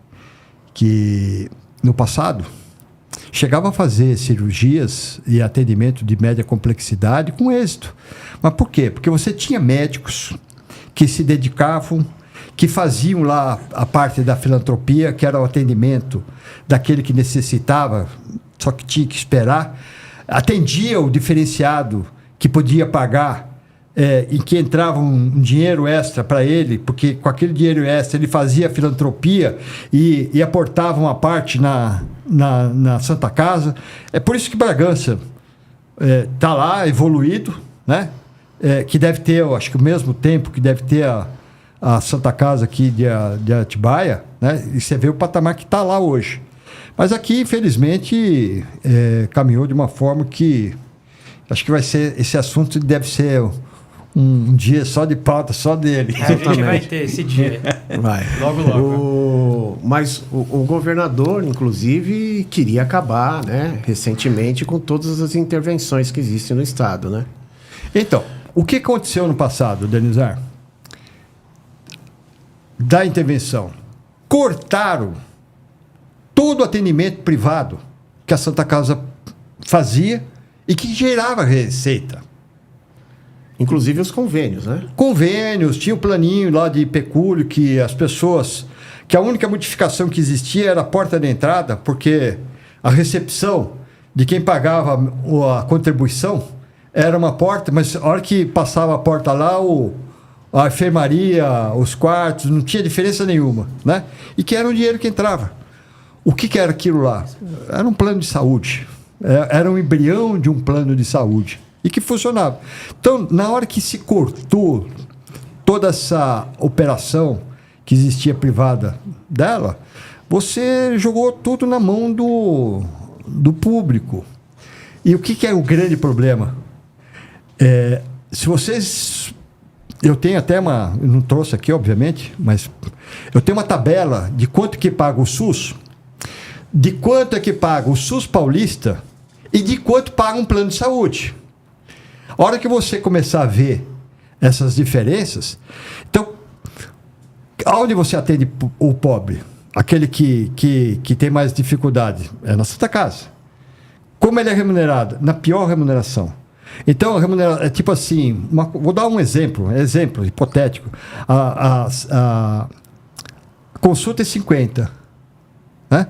no passado chegava a fazer cirurgias e atendimento de média complexidade com êxito. Mas por quê? Porque você tinha médicos que se dedicavam, que faziam lá a parte da filantropia, que era o atendimento daquele que necessitava, só que tinha que esperar, atendia o diferenciado que podia pagar, em que entrava um dinheiro extra para ele, porque com aquele dinheiro extra ele fazia filantropia e aportava uma parte na Santa Casa. É por isso que Bragança está lá, evoluído, né? Que deve ter, eu acho que o mesmo tempo que deve ter a Santa Casa aqui de Atibaia, né? E você vê o patamar que está lá hoje. Mas aqui, infelizmente, caminhou de uma forma que acho que vai ser, esse assunto deve ser um dia só de pauta, só dele. A gente vai ter esse dia. Vai. Logo. Mas o governador, inclusive, queria acabar, né, recentemente, com todas as intervenções que existem no estado, né? Então, o que aconteceu no passado, Denizar? Da intervenção. Cortaram todo o atendimento privado que a Santa Casa fazia e que gerava receita. Inclusive os convênios, né? Convênios, tinha o planinho lá de pecúlio que as pessoas... que a única modificação que existia era a porta de entrada, porque a recepção de quem pagava a contribuição era uma porta, mas a hora que passava a porta lá, a enfermaria, os quartos, não tinha diferença nenhuma, né? E que era o dinheiro que entrava. O que era aquilo lá? Era um plano de saúde. Era um embrião de um plano de saúde. E que funcionava. Então, na hora que se cortou toda essa operação que existia privada dela, você jogou tudo na mão do público. E o que é o grande problema? Se vocês... Eu tenho até uma... Eu não trouxe aqui, obviamente, mas eu tenho uma tabela de quanto que paga o SUS, de quanto é que paga o SUS paulista e de quanto paga um plano de saúde. A hora que você começar a ver essas diferenças, então, onde você atende o pobre? Aquele que tem mais dificuldade? É na Santa Casa. Como ele é remunerado? Na pior remuneração. Então, a remuneração é tipo assim, vou dar um exemplo hipotético. A consulta é 50, né?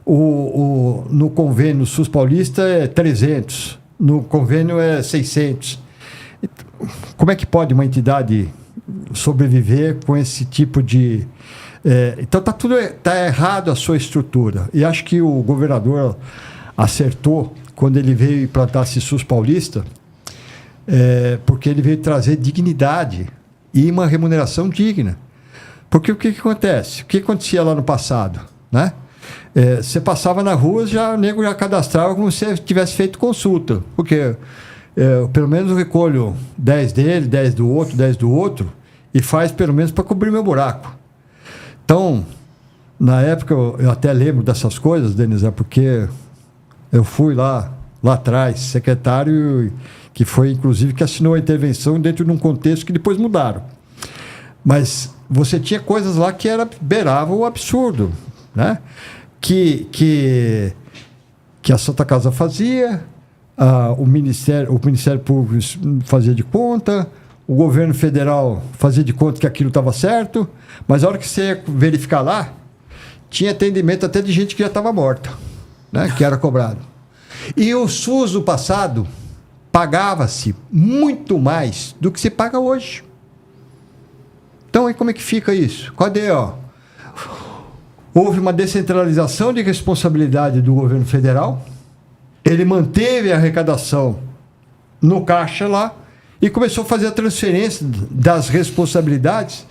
No convênio SUS paulista é 300. No convênio é 600. Como é que pode uma entidade sobreviver com esse tipo de... Então tá errado a sua estrutura. E acho que o governador acertou quando ele veio implantar esse SUS paulista, porque ele veio trazer dignidade e uma remuneração digna. Porque o que acontece? O que acontecia lá no passado, né? Você passava na rua, o nego já cadastrava como se tivesse feito consulta. Porque pelo menos eu recolho 10 dele, 10 do outro, e faz pelo menos para cobrir meu buraco. Então, na época, eu até lembro dessas coisas, Denizar, porque eu fui lá atrás, secretário, que foi inclusive que assinou a intervenção dentro de um contexto que depois mudaram. Mas você tinha coisas lá que beirava o absurdo, né? Que a Santa Casa fazia, o Ministério Público fazia de conta, o governo federal fazia de conta que aquilo estava certo, mas a hora que você ia verificar lá, tinha atendimento até de gente que já estava morta, né? Que era cobrado. E o SUS do passado pagava-se muito mais do que se paga hoje. Então, aí como é que fica isso? Cadê, ó? Houve uma descentralização de responsabilidade do governo federal, ele manteve a arrecadação no caixa lá e começou a fazer a transferência das responsabilidades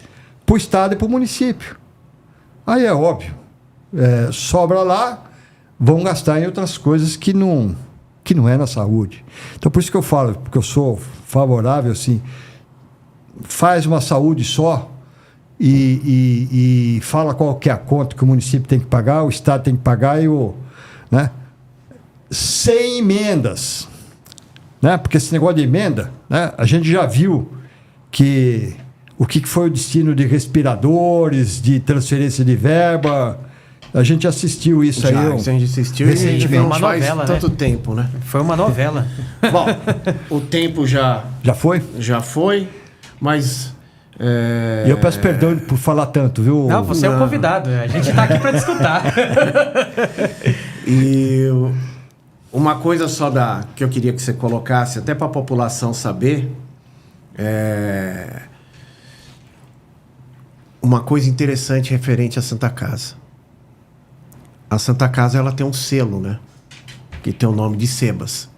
para o Estado e para o município. Aí é óbvio, sobra lá, vão gastar em outras coisas que não é na saúde. Então, por isso que eu falo, porque eu sou favorável, assim, faz uma saúde só e fala qual que é a conta que o município tem que pagar, o Estado tem que pagar né? Sem emendas, né? Porque esse negócio de emenda, né? A gente já viu o que foi o destino de respiradores, de transferência de verba. A gente assistiu isso aí. A gente assistiu recentemente. Foi uma faz novela, tanto tempo, né? Foi uma novela. Bom, o tempo já foi? Já foi, mas... E eu peço perdão por falar tanto, viu? Não, você é o convidado. A gente está aqui para discutir. E uma coisa só que eu queria que você colocasse, até para a população saber, uma coisa interessante referente à Santa Casa. A Santa Casa, ela tem um selo, né? Que tem o nome de Sebas.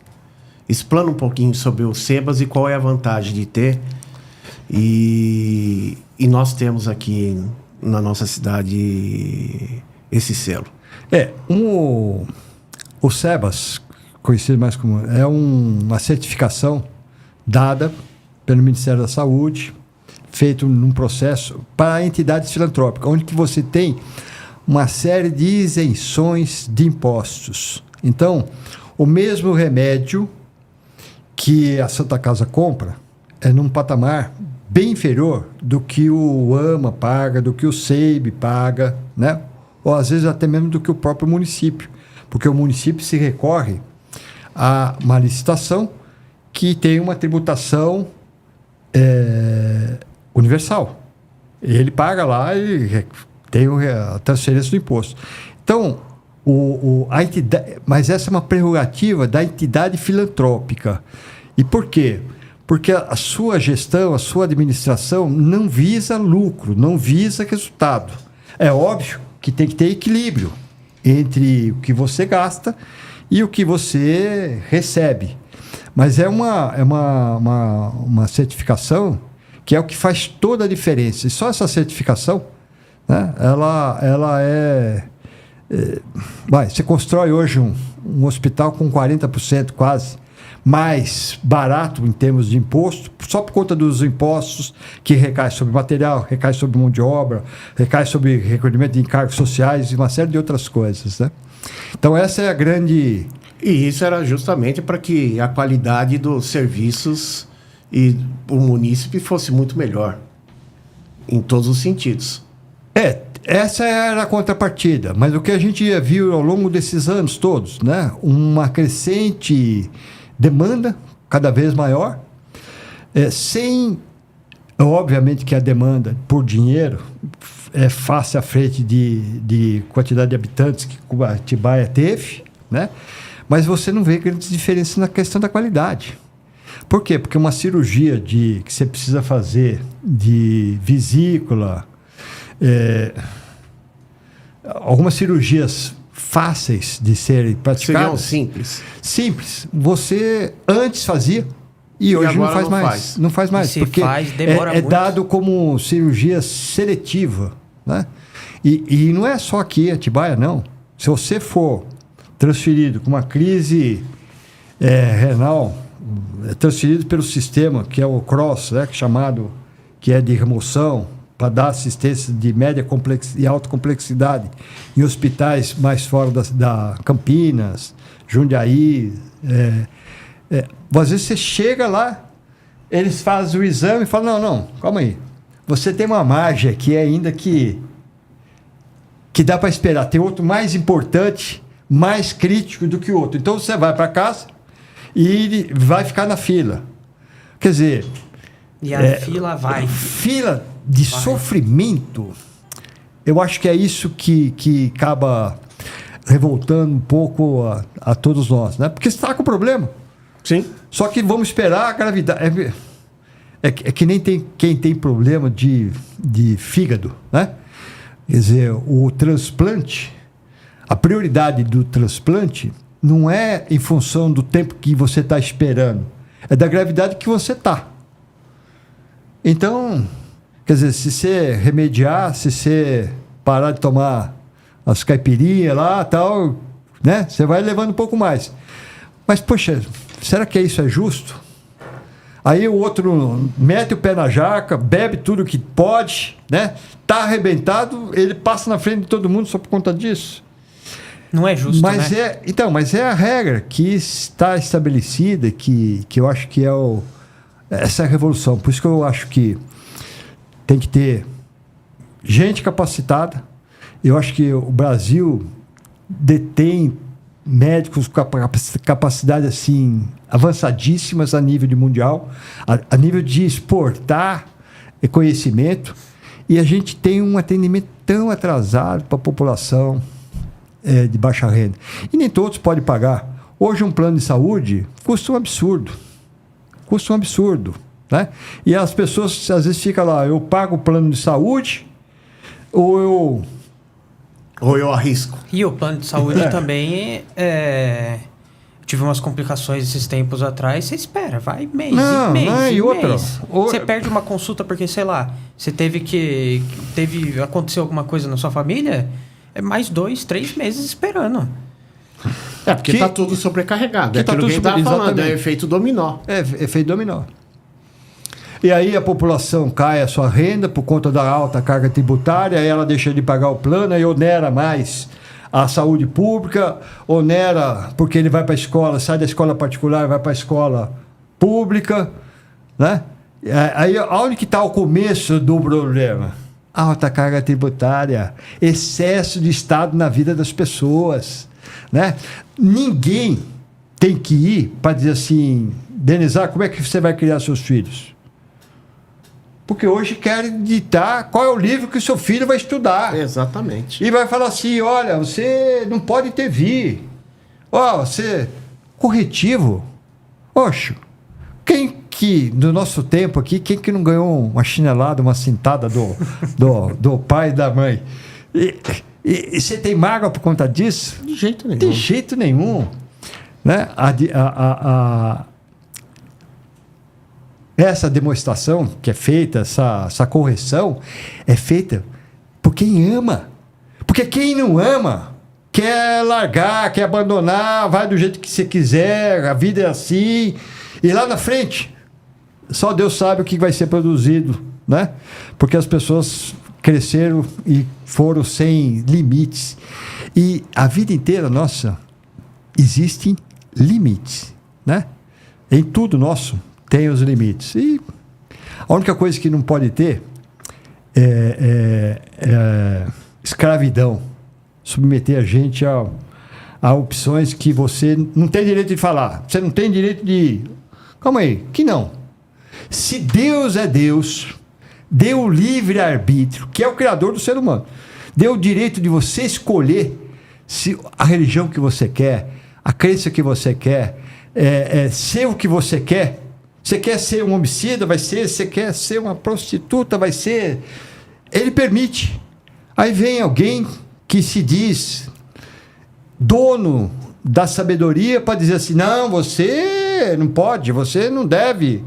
Explana um pouquinho sobre o Sebas e qual é a vantagem de ter. E nós temos aqui na nossa cidade esse selo. O Sebas, conhecido mais como... É uma certificação dada pelo Ministério da Saúde, feito num processo para entidades filantrópicas, onde que você tem uma série de isenções de impostos. Então, o mesmo remédio que a Santa Casa compra é num patamar bem inferior do que o AMA paga, do que o SEIB paga, né? Ou às vezes até mesmo do que o próprio município, porque o município se recorre a uma licitação que tem uma tributação universal. Ele paga lá e tem a transferência do imposto. Então, a entidade, mas essa é uma prerrogativa da entidade filantrópica. E por quê? Porque a sua gestão, a sua administração não visa lucro, não visa resultado. É óbvio que tem que ter equilíbrio entre o que você gasta e o que você recebe. Mas é uma certificação que é o que faz toda a diferença. E só essa certificação, né, ela você constrói hoje um hospital com 40% quase mais barato em termos de imposto, só por conta dos impostos que recai sobre material, recai sobre mão de obra, recai sobre recolhimento de encargos sociais e uma série de outras coisas, né? Então essa é a grande... E isso era justamente para que a qualidade dos serviços e o munícipe fosse muito melhor, em todos os sentidos. Essa era a contrapartida, mas o que a gente viu ao longo desses anos todos, né? Uma crescente demanda cada vez maior, obviamente que a demanda por dinheiro é face à frente de quantidade de habitantes que Atibaia teve, né? Mas você não vê grandes diferenças na questão da qualidade. Por quê? Porque uma cirurgia que você precisa fazer de vesícula, algumas cirurgias fáceis de serem praticadas. Seriam simples. Você antes fazia e hoje não faz mais. Não faz mais. Porque demora muito. Dado como cirurgia seletiva, né? E não é só aqui em Atibaia, não. Se você for transferido com uma crise renal, transferido pelo sistema, que é o CROSS, né, que é de remoção, para dar assistência de média e alta complexidade em hospitais mais fora da Campinas, Jundiaí. Às vezes você chega lá, eles fazem o exame e falam, não, calma aí. Você tem uma margem aqui ainda que dá para esperar. Tem outro mais importante, mais crítico do que o outro. Então você vai para casa e vai ficar na fila. Quer dizer, E a fila vai. Fila de sofrimento. Eu acho que é isso que acaba revoltando um pouco a todos nós, né? Porque você está com problema. Sim. Só que vamos esperar a gravidade. É que nem quem tem problema de fígado, né? Quer dizer, o transplante, a prioridade do transplante não é em função do tempo que você está esperando, é da gravidade que você está. Então, quer dizer, se você remediar, se você parar de tomar as caipirinhas lá, tal, né? Você vai levando um pouco mais. Mas, poxa, será que isso é justo? Aí o outro mete o pé na jaca, bebe tudo que pode, né? Tá arrebentado, ele passa na frente de todo mundo só por conta disso. Não é justo, Mas né? mas é a regra que está estabelecida, que eu acho que essa é a revolução. Por isso que eu acho que tem que ter gente capacitada. Eu acho que o Brasil detém médicos com capacidade assim avançadíssimas a nível de mundial, a nível de exportar conhecimento, e a gente tem um atendimento tão atrasado para a população de baixa renda. E nem todos podem pagar. Hoje um plano de saúde custa um absurdo. Custa um absurdo, né? E as pessoas às vezes ficam lá, eu pago o plano de saúde ou eu arrisco. E o plano de saúde também tive umas complicações esses tempos atrás, você espera, vai mês, Você perde uma consulta porque, sei lá, você aconteceu alguma coisa na sua família, é mais 2, 3 meses esperando. Porque está tudo sobrecarregado. É aquilo que a gente estava falando, é efeito dominó. É efeito dominó. E aí a população cai a sua renda por conta da alta carga tributária, aí ela deixa de pagar o plano, aí onera mais a saúde pública, onera porque ele vai para a escola, sai da escola particular, vai para a escola pública, né? Aí onde que está o começo do problema? Alta carga tributária, excesso de Estado na vida das pessoas, né? Ninguém tem que ir para dizer assim, Denizar, como é que você vai criar seus filhos? Porque hoje querem ditar qual é o livro que o seu filho vai estudar. Exatamente. E vai falar assim, olha, você não pode ter vir. Você... Corretivo. Oxe, quem que, no nosso tempo aqui, quem que não ganhou uma chinelada, uma cintada do pai e da mãe? E você tem mágoa por conta disso? De jeito nenhum. De jeito nenhum. Né? Essa demonstração que é feita, essa correção, é feita por quem ama. Porque quem não ama quer largar, quer abandonar, vai do jeito que você quiser, a vida é assim. E lá na frente, só Deus sabe o que vai ser produzido, né? Porque as pessoas cresceram e foram sem limites. E a vida inteira, nossa, existem limites, né? Em tudo nosso tem os limites. E a única coisa que não pode ter é escravidão. Submeter a gente a opções que você não tem direito de falar. Você não tem direito de... Calma aí, que não. Se Deus é Deus, deu o livre-arbítrio, que é o criador do ser humano, deu o direito de você escolher se a religião que você quer, a crença que você quer, ser o que você quer. Você quer ser um homicida, vai ser. Você quer ser uma prostituta, vai ser. Ele permite. Aí vem alguém que se diz dono da sabedoria para dizer assim, não, você não pode, você não deve.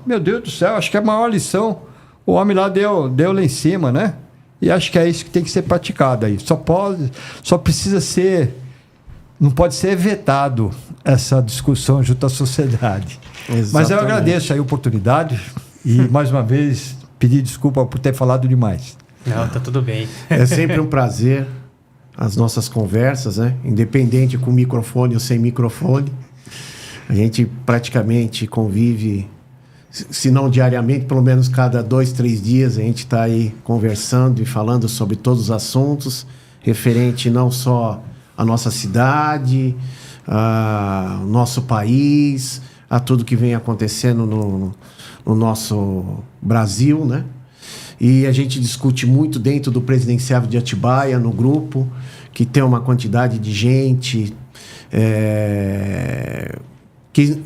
Meu Deus do céu, acho que é a maior lição o homem lá deu lá em cima, né? E acho que é isso que tem que ser praticado aí. Só precisa ser, não pode ser vetado essa discussão junto à sociedade. Exatamente. Mas eu agradeço aí a oportunidade e, mais uma vez, pedir desculpa por ter falado demais. Não, tá tudo bem. É sempre um prazer as nossas conversas, né? Independente com microfone ou sem microfone. A gente praticamente convive, se não diariamente, pelo menos cada 2, 3 dias a gente está aí conversando e falando sobre todos os assuntos, referente não só à nossa cidade, ao nosso país, a tudo que vem acontecendo o nosso Brasil, né? E a gente discute muito dentro do Presidenciável de Atibaia, no grupo, que tem uma quantidade de gente que,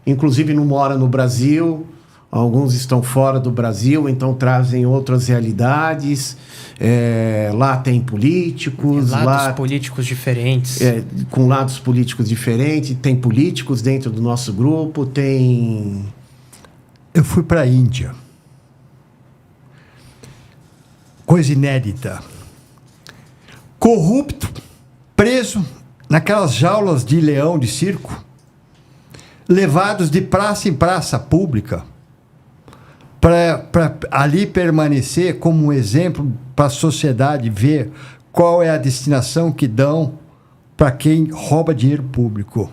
inclusive, não mora no Brasil. Alguns estão fora do Brasil, então trazem outras realidades. Lá tem políticos. Lados políticos diferentes. Com lados políticos diferentes. Tem políticos dentro do nosso grupo. Eu fui para a Índia. Coisa inédita. Corrupto, preso naquelas jaulas de leão de circo, levados de praça em praça pública, para ali permanecer como um exemplo para a sociedade ver qual é a destinação que dão para quem rouba dinheiro público.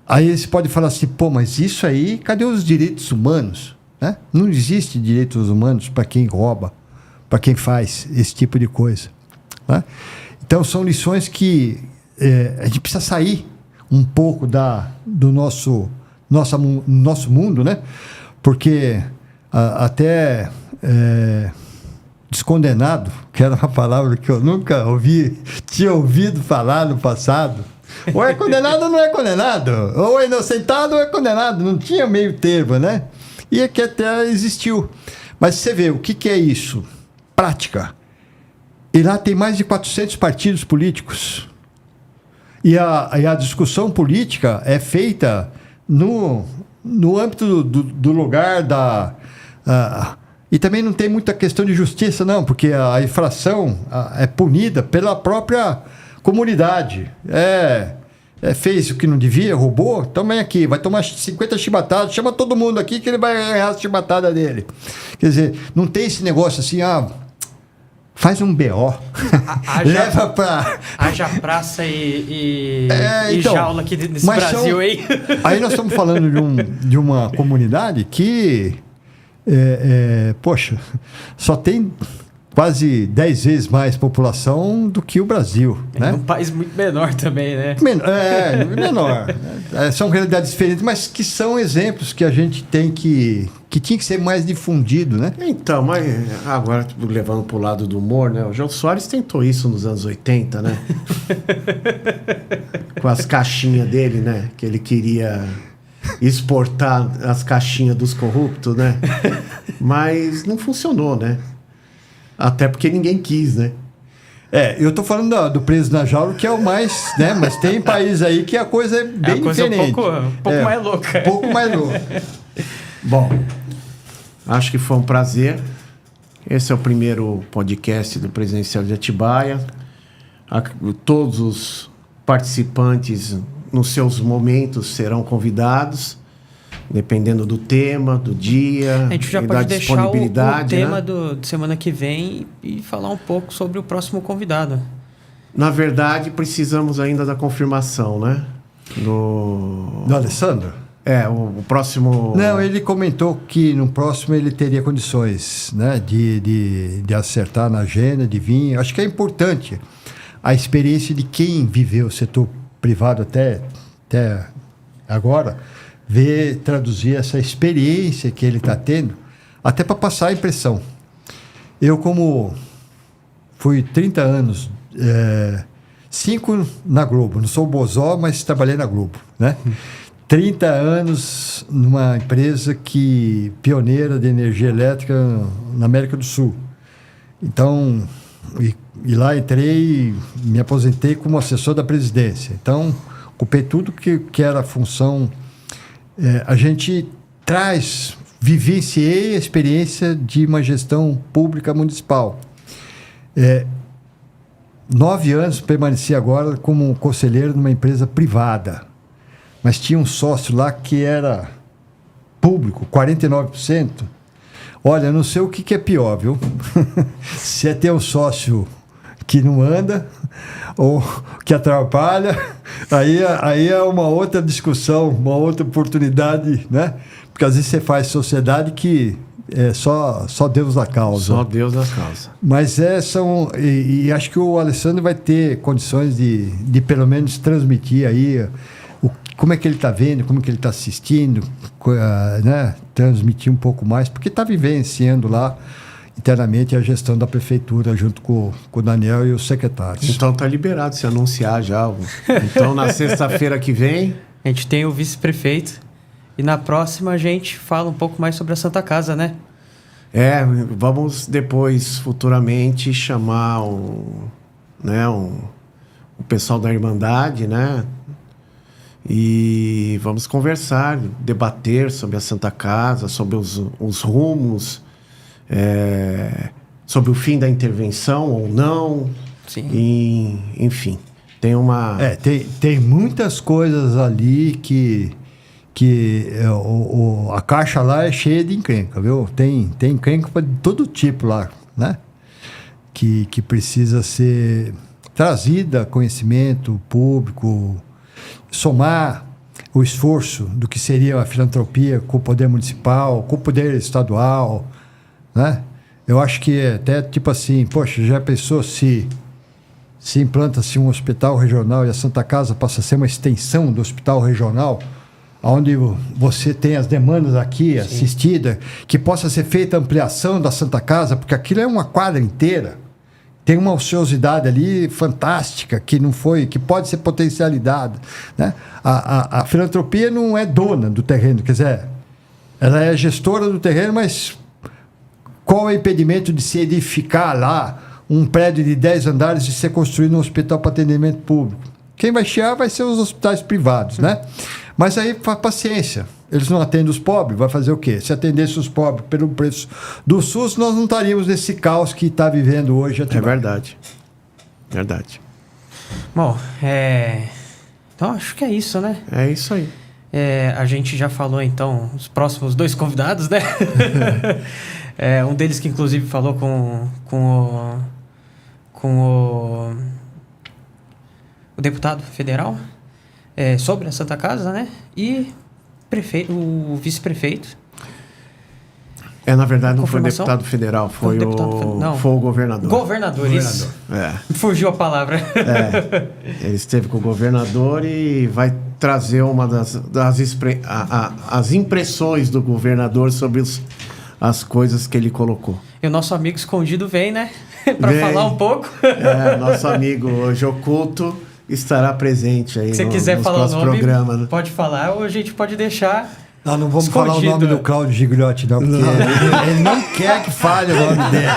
Aí você pode falar assim, pô, mas isso aí, cadê os direitos humanos? Né? Não existe direitos humanos para quem rouba, para quem faz esse tipo de coisa. Né? Então, são lições que a gente precisa sair um pouco do nosso mundo, né? Porque até descondenado, que era uma palavra que eu nunca tinha ouvido falar no passado. Ou é condenado ou não é condenado. Ou é inocentado ou é condenado. Não tinha meio termo, né? E aqui até existiu. Mas você vê, o que é isso? Prática. E lá tem mais de 400 partidos políticos. E a discussão política é feita no âmbito do lugar e também não tem muita questão de justiça, não, porque a infração é punida pela própria comunidade. Fez o que não devia, roubou, também aqui, vai tomar 50 chibatadas, chama todo mundo aqui que ele vai ganhar a chibatada dele. Quer dizer, não tem esse negócio assim, faz um BO. Leva para... Haja praça e jaula aqui nesse Brasil, hein? Aí nós estamos falando de uma comunidade que, poxa, só tem quase 10 vezes mais população do que o Brasil. Né? Um país muito menor também, né? Menor. São realidades diferentes, mas que são exemplos que a gente tem que tinha que ser mais difundido, né? Então, mas agora levando para o lado do humor, né? O Jô Soares tentou isso nos anos 80, né? Com as caixinhas dele, né? Que ele queria exportar as caixinhas dos corruptos, né? Mas não funcionou, né? Até porque ninguém quis, né? Eu tô falando do preso na jaula, que é o mais, né? Mas tem país aí que a coisa é bem diferente. Um pouco mais louca. Um pouco mais louca. Bom, acho que foi um prazer. Esse é o primeiro podcast do Presidencial de Atibaia. Todos os participantes, nos seus momentos, serão convidados, dependendo do tema, do dia, a gente já e pode da deixar disponibilidade. o tema, né? de semana que vem e falar um pouco sobre o próximo convidado. Na verdade, precisamos ainda da confirmação, né? Do Alessandro? O próximo... Não, ele comentou que no próximo ele teria condições, né, de acertar na agenda, de vir. Acho que é importante a experiência de quem viveu o setor privado até agora, traduzir essa experiência que ele está tendo, até para passar a impressão. Eu, como fui 30 anos, 5 na Globo, não sou bozó, mas trabalhei na Globo, né? 30 anos numa empresa pioneira de energia elétrica na América do Sul. Então, e lá entrei, me aposentei como assessor da presidência. Então, ocupei tudo que era a função. A gente vivenciei a experiência de uma gestão pública municipal. 9 anos permaneci agora como conselheiro numa empresa privada. Mas tinha um sócio lá que era público, 49%. Olha, não sei o que é pior, viu? Se é ter um sócio que não anda ou que atrapalha, aí é uma outra discussão, uma outra oportunidade, né? Porque às vezes você faz sociedade que só Deus dá causa. Só Deus dá causa. Mas e acho que o Alessandro vai ter condições de pelo menos transmitir aí como é que ele está vendo, como é que ele está assistindo, né? Transmitir um pouco mais, porque está vivenciando lá internamente a gestão da prefeitura junto com o Daniel e os secretários. Então tá liberado se anunciar já. Então na sexta-feira que vem... A gente tem o vice-prefeito e na próxima a gente fala um pouco mais sobre a Santa Casa, né? Vamos depois, futuramente, chamar o pessoal da Irmandade, né? E vamos conversar, debater sobre a Santa Casa, sobre os rumos, sobre o fim da intervenção ou não. Sim. E, enfim, tem uma... Tem muitas coisas ali que a caixa lá é cheia de encrenca, viu? Tem encrenca de todo tipo lá, né? Que precisa ser trazida a conhecimento público, somar o esforço do que seria a filantropia com o poder municipal, com o poder estadual, né? Eu acho que até tipo assim, poxa, já pensou se implanta-se um hospital regional e a Santa Casa passa a ser uma extensão do hospital regional, onde você tem as demandas aqui assistidas, que possa ser feita a ampliação da Santa Casa, porque aquilo é uma quadra inteira. Tem uma ociosidade ali fantástica que pode ser potencializada, né? A filantropia não é dona do terreno, quer dizer, ela é gestora do terreno, mas qual é o impedimento de se edificar lá um prédio de 10 andares e ser construído um hospital para atendimento público? Quem vai chiar vai ser os hospitais privados, né? Mas aí, paciência. Eles não atendem os pobres, vai fazer o quê? Se atendesse os pobres pelo preço do SUS, nós não estaríamos nesse caos que está vivendo hoje. É verdade. Verdade. Bom, então acho que é isso, né? É isso aí. A gente já falou, então, os próximos 2 convidados, né? Um deles que, inclusive, falou com o deputado federal sobre a Santa Casa, né? E o vice-prefeito. Na verdade, não foi o Confirmação? deputado federal, foi Não. o governador. Governador, isso. Fugiu a palavra. Ele esteve com o governador e vai trazer uma as impressões do governador sobre as coisas que ele colocou. E o nosso amigo escondido vem, né? Para falar um pouco. Nosso amigo hoje oculto estará presente aí. Se você quiser falar o nome, programa, né? pode falar, ou a gente pode deixar. Não vamos escondido. falar o nome do Cláudio Gigliotti, não, porque ele não quer que fale o nome dele.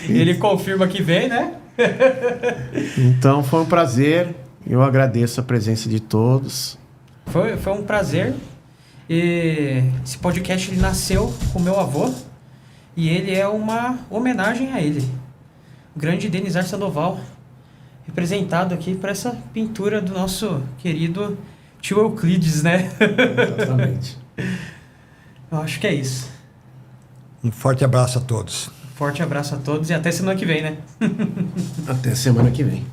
Ele confirma que vem, né? Então foi um prazer. Eu agradeço a presença de todos. Foi um prazer. E esse podcast ele nasceu com meu avô e ele é uma homenagem a ele, o grande Denizar Sandoval, representado aqui por essa pintura do nosso querido tio Euclides, né? Exatamente. Eu acho que é isso. Um forte abraço a todos. Forte abraço a todos e até semana que vem, né? Até semana que vem.